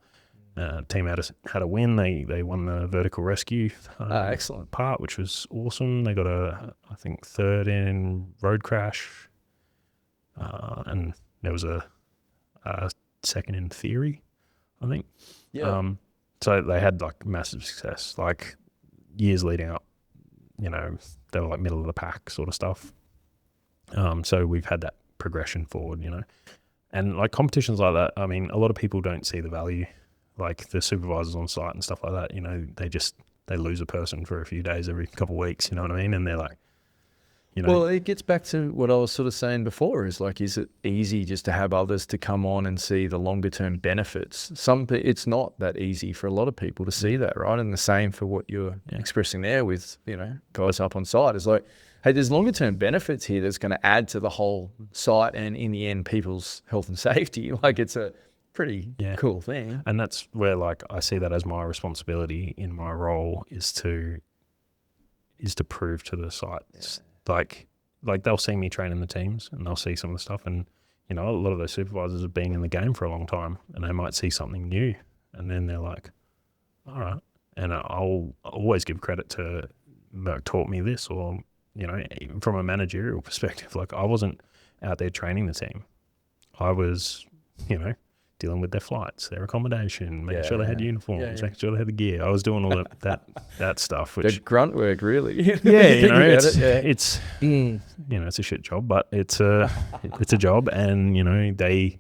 Team had a win. They won the vertical rescue excellent part, which was awesome. They got I think 3rd in road crash, and there was a 2nd in theory, I think. So they had like massive success, like years leading up. You know, they were like middle of the pack sort of stuff. So we've had that progression forward, you know, and like competitions like that. I mean, a lot of people don't see the value. Like the supervisors on site and stuff like that, you know, they lose a person for a few days every couple of weeks, you know what I mean? And they're like, You know, Well, it gets back to what I was sort of saying before is like, is it easy just to have others to come on and see the longer term benefits? It's not that easy for a lot of people to see that, right? And the same for what you're expressing there with, you know, guys up on site. It's like, hey, there's longer term benefits here that's going to add to the whole site and in the end, people's health and safety. Like it's a pretty cool thing. and that's where like I see that as my responsibility in my role is to prove to the sites like they'll see me training the teams and they'll see some of the stuff, and you know, a lot of those supervisors have been in the game for a long time and they might see something new and then they're like, all right. And I'll always give credit to MERC taught me this, or you know, even from a managerial perspective, like I wasn't out there training the team. I was, you know, dealing with their flights, their accommodation, making sure they had uniforms, making sure they had the gear. I was doing all that stuff. Which The grunt work, really. yeah, you know, it's you know, it's a shit job, but it's a job, and you know, the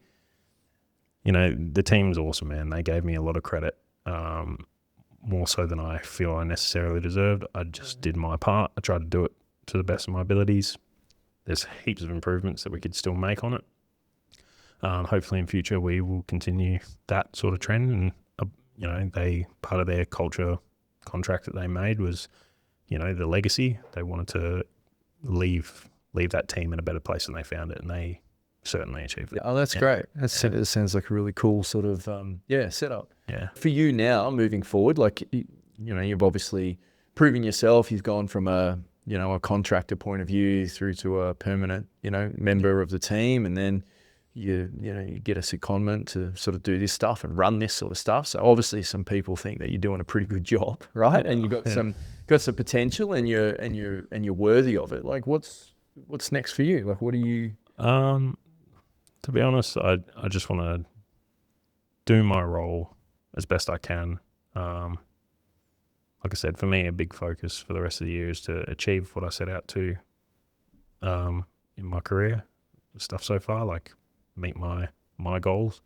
team's awesome, man. They gave me a lot of credit, more so than I feel I necessarily deserved. I just did my part. I tried to do it to the best of my abilities. There's heaps of improvements that we could still make on it. Hopefully in future we will continue that sort of trend, and you know, part of their culture contract that they made was, you know, the legacy. They wanted to leave that team in a better place than they found it, and they certainly achieved it. Oh, that's great. It sounds like a really cool sort of setup. Yeah. For you now, moving forward, like you know, you've obviously proven yourself. You've gone from a contractor point of view through to a permanent, you know, member of the team, and then you get a secondment to sort of do this stuff and run this sort of stuff. So obviously some people think that you're doing a pretty good job, right? And you've got some potential, and you're worthy of it. Like what's next for you? Like what are you? To be honest, I just want to do my role as best I can. Like I said, for me, a big focus for the rest of the year is to achieve what I set out to in my career, stuff so far, like meet my goals.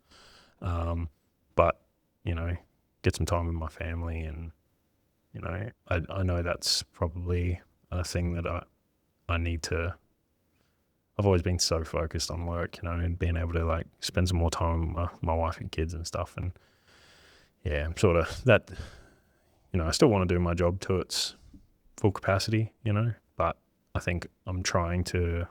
But, you know, get some time with my family, and, you know, I know that's probably a thing that I need to. I've always been so focused on work, you know, and being able to like spend some more time with my wife and kids and stuff. And yeah, I'm sort of that, you know, I still want to do my job to its full capacity, you know, but I think I'm trying to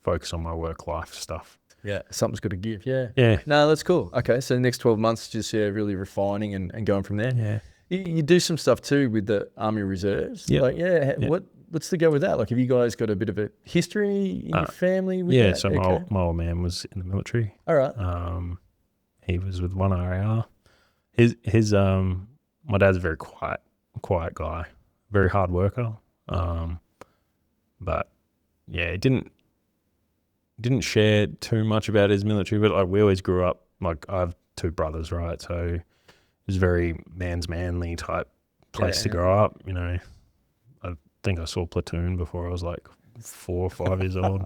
focus on my work-life stuff. Yeah, something's got to give. Yeah. Yeah. No, that's cool. Okay, so the next 12 months, just really refining and going from there. Yeah. You do some stuff too with the Army Reserves. Yeah. Like, what's the go with that? Like, have you guys got a bit of a history in your family with that? So my old man was in the military. All right. He was with 1 RAR. His my dad's a very quiet guy, very hard worker. But yeah, he didn't share too much about his military, but like we always grew up, like I have 2 brothers, right? So it was very manly type place to grow up, you know. I think I saw Platoon before I was like 4 or 5 years old.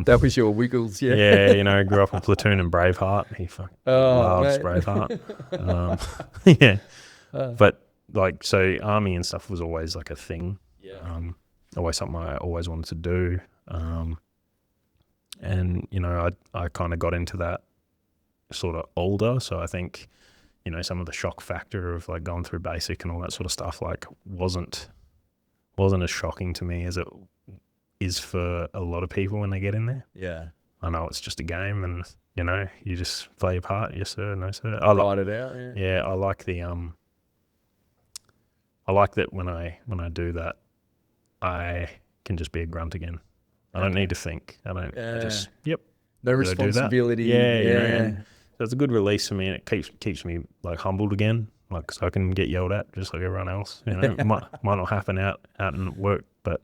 That was your Wiggles, yeah. Yeah, you know, grew up on Platoon and Braveheart. He fucking loves Braveheart. Yeah. But like, so Army and stuff was always like a thing. Yeah. Always something I always wanted to do. And, you know, I kind of got into that sort of older. So I think, you know, some of the shock factor of like going through basic and all that sort of stuff, like wasn't as shocking to me as it is for a lot of people when they get in there. Yeah. I know it's just a game, and, you know, you just play your part. Yes, sir. No, sir. Write it out. Yeah. Yeah. I like that when I do that, I can just be a grunt again. I don't need to think. I just, no responsibility. Yeah. You know, and so it's a good release for me, and it keeps me like humbled again, like so I can get yelled at just like everyone else. You know, it might not happen out in work, but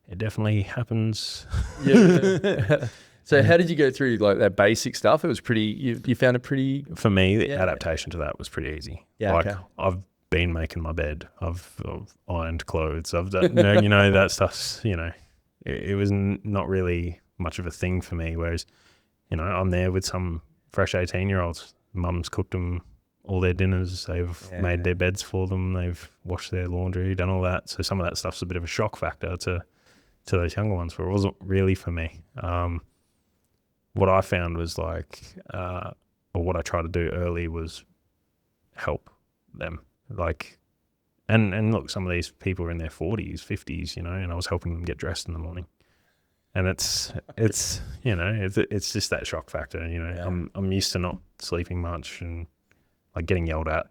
it definitely happens. Yeah. So how did you go through like that basic stuff? It was pretty. You found it pretty. For me, the adaptation to that was pretty easy. Yeah. Like I've been making my bed. I've ironed clothes. I've done, you know, that stuff's, you know. It was not really much of a thing for me, whereas, you know, I'm there with some fresh 18-year-olds. Mum's cooked them all their dinners. They've made their beds for them. They've washed their laundry, done all that. So some of that stuff's a bit of a shock factor to to those younger ones, but it wasn't really for me. What I found was like, or what I tried to do early was help them. Like, and look, some of these people are in their 40s, 50s, you know, and I was helping them get dressed in the morning. And it's you know, it's just that shock factor, you know. Yeah. I'm used to not sleeping much and like getting yelled at.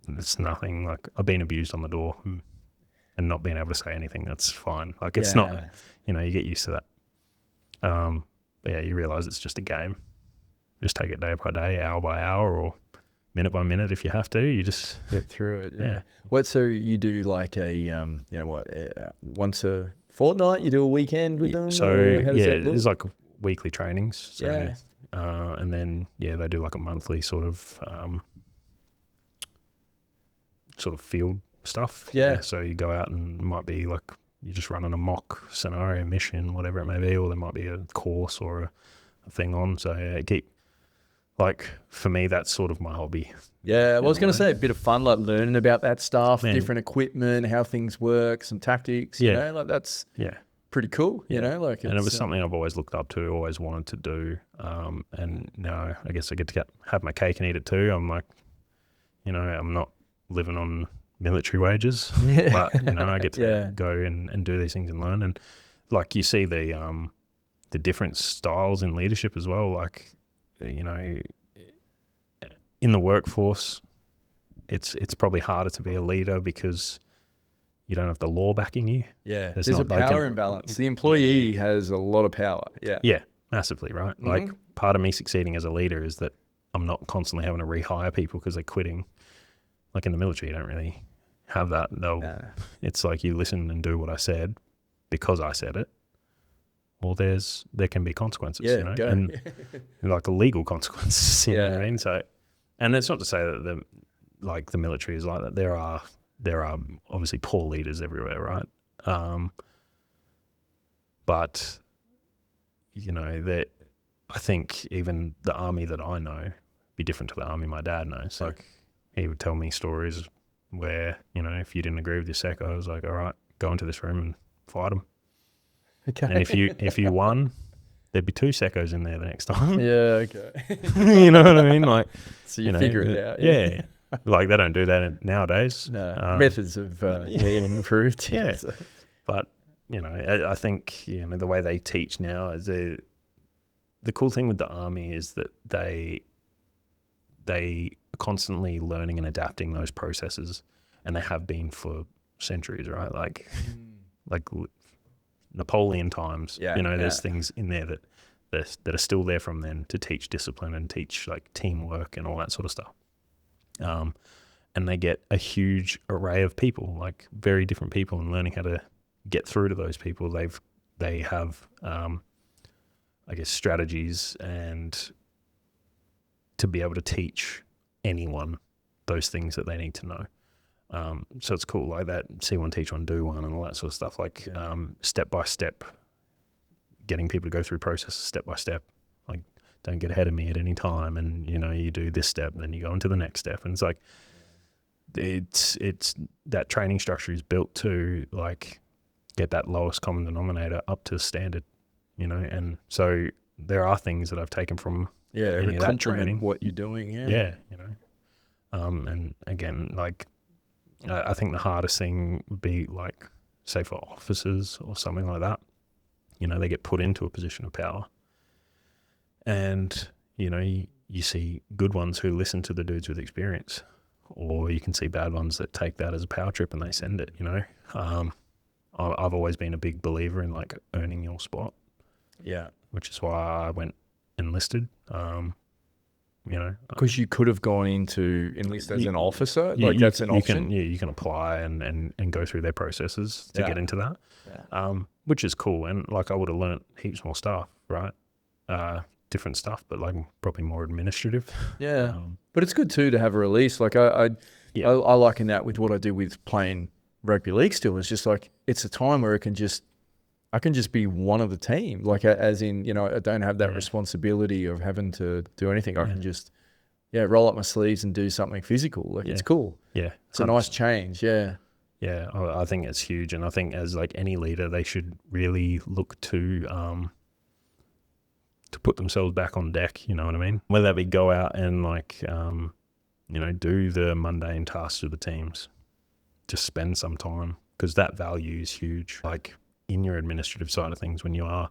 It's nothing. Like, I've been abused on the door and not being able to say anything. That's fine. Like, it's not, you know, you get used to that. But yeah, you realize it's just a game. Just take it day by day, hour by hour, or minute by minute if you have to. You just get through it. Yeah. What? So you do like a you know what? Once a fortnight, you do a weekend with them. So yeah, there's like weekly trainings. So, Yeah. And then they do like a monthly sort of field stuff. Yeah. So you go out and it might be like you're just running a mock scenario mission, whatever it may be, or there might be a course or a thing on. So like for me, that's sort of my hobby. Yeah, well, I was going to say a bit of fun, like learning about that stuff, different equipment, how things work, some tactics. You know, like that's pretty cool. You know, like, and it was something I've always looked up to, always wanted to do. And now I guess I get to have my cake and eat it too. I'm like, you know, I'm not living on military wages, but you know, I get to go and do these things and learn. And like you see the different styles in leadership as well. Like, you know, in the workforce, it's probably harder to be a leader because you don't have the law backing you. Yeah, there's a power imbalance. The employee has a lot of power. Yeah, massively, right? Mm-hmm. Like, part of me succeeding as a leader is that I'm not constantly having to rehire people because they're quitting. Like in the military, you don't really have that. It's like you listen and do what I said because I said it. Well, there can be consequences, you know, and like legal consequences. You know what I mean? So, and it's not to say that the military is like that. There are obviously poor leaders everywhere, right? But you know, that I think even the army that I know be different to the army my dad knows. Like, he would tell me stories where, you know, if you didn't agree with your sec, I was like, all right, go into this room and fight them. Okay. And if you won, there'd be 2 secos in there the next time. Yeah, okay. You know what I mean? Like, so you figure it out. Yeah. Like, they don't do that nowadays. No, methods have improved. Yeah. But, you know, I think, you know, the way they teach now is the cool thing with the army is that they are constantly learning and adapting those processes, and they have been for centuries, right? Like Napoleon times, you know, there's things in there that are still there from then to teach discipline and teach like teamwork and all that sort of stuff. And they get a huge array of people, like very different people, and learning how to get through to those people. They have, I guess, strategies and to be able to teach anyone those things that they need to know. So it's cool, like that see one, teach one, do one, and all that sort of stuff, like step by step, getting people to go through processes step by step, like don't get ahead of me at any time, and you know, you do this step, and then you go into the next step, and it's like it's that training structure is built to like get that lowest common denominator up to standard, you know. And so there are things that I've taken from that training, what you're doing, you know. And again, like I think the hardest thing would be like, say, for officers or something like that, you know, they get put into a position of power, and you know, you see good ones who listen to the dudes with experience, or you can see bad ones that take that as a power trip and they send it, you know. I've always been a big believer in like earning your spot, which is why I went enlisted. You know, because you could have gone into enlist as an officer, like that's an option. You can apply and go through their processes to get into that, which is cool. And like, I would have learnt heaps more stuff, right? Different stuff, but like probably more administrative. Yeah, but it's good too to have a release. Like I liken that with what I do with playing rugby league. Still, it's just like it's a time where I can just be one of the team, like as in, you know, I don't have that responsibility of having to do anything. I can just, roll up my sleeves and do something physical. Like it's cool. Yeah. It's a nice change. Yeah. Yeah, I think it's huge, and I think as like any leader, they should really look to put themselves back on deck. You know what I mean? Whether that be go out and like do the mundane tasks of the teams, just spend some time, because that value is huge. Like in your administrative side of things, when you are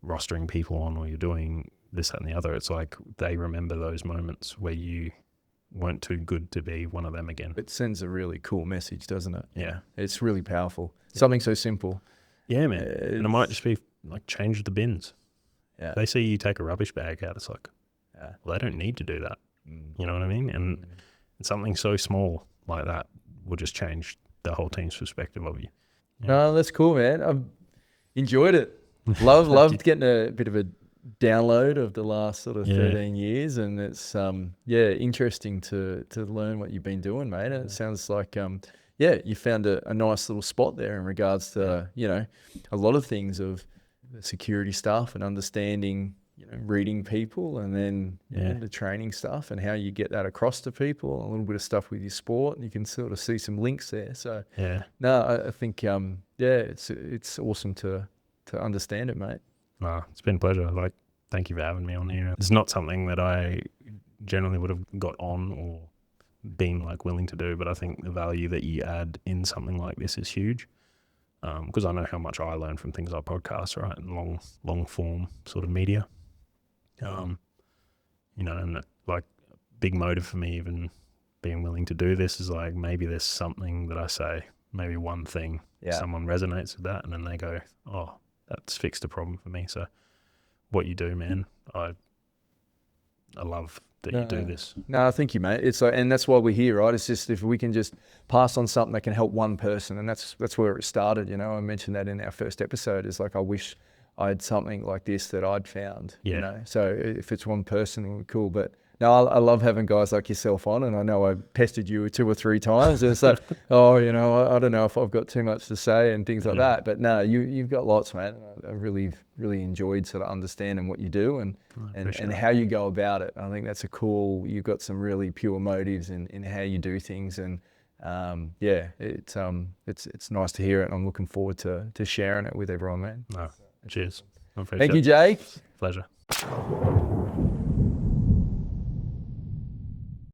rostering people on or you're doing this, that, and the other, it's like they remember those moments where you weren't too good to be one of them again. It sends a really cool message, doesn't it? Yeah. It's really powerful. Something so simple. Yeah, man. And it might just be like change the bins. Yeah. They see you take a rubbish bag out, it's like, Yeah. well, they don't need to do that. You know what I mean? And something so small like that will just change the whole team's perspective of you. Yeah. No, that's cool, man. I've enjoyed it. Loved getting a bit of a download of the last sort of 13 years, and it's interesting to learn what you've been doing, mate. And it sounds like you found a nice little spot there in regards to a lot of things of the security stuff and understanding, reading people, and then the training stuff and how you get that across to people. A little bit of stuff with your sport, and you can sort of see some links there. So I think it's awesome to understand it, mate. Oh, it's been a pleasure. Like, thank you for having me on here. It's not something that I generally would have got on or been like willing to do, but I think the value that you add in something like this is huge. Because I know how much I learn from things like podcasts, right, and long form sort of media. And like big motive for me even being willing to do this is like maybe there's something that I say, maybe one thing, someone resonates with that, and then they go, oh, that's fixed a problem for me. So what you do, man, I love that you do this. No, thank you, mate. It's like, and that's why we're here, right? It's just if we can just pass on something that can help one person, and that's where it started. I mentioned that in our first episode. Is like I wish I had something like this that I'd found. So if it's one person, well, cool. But no, I love having guys like yourself on, and I know I pestered you 2 or 3 times. And it's like, I don't know if I've got too much to say and things like that. But no, you've got lots, man. I really, really enjoyed sort of understanding what you do and how you go about it. I think that's you've got some really pure motives in how you do things. And it's nice to hear it. And I'm looking forward to sharing it with everyone, man. No, cheers. Thank you, Jake. Pleasure.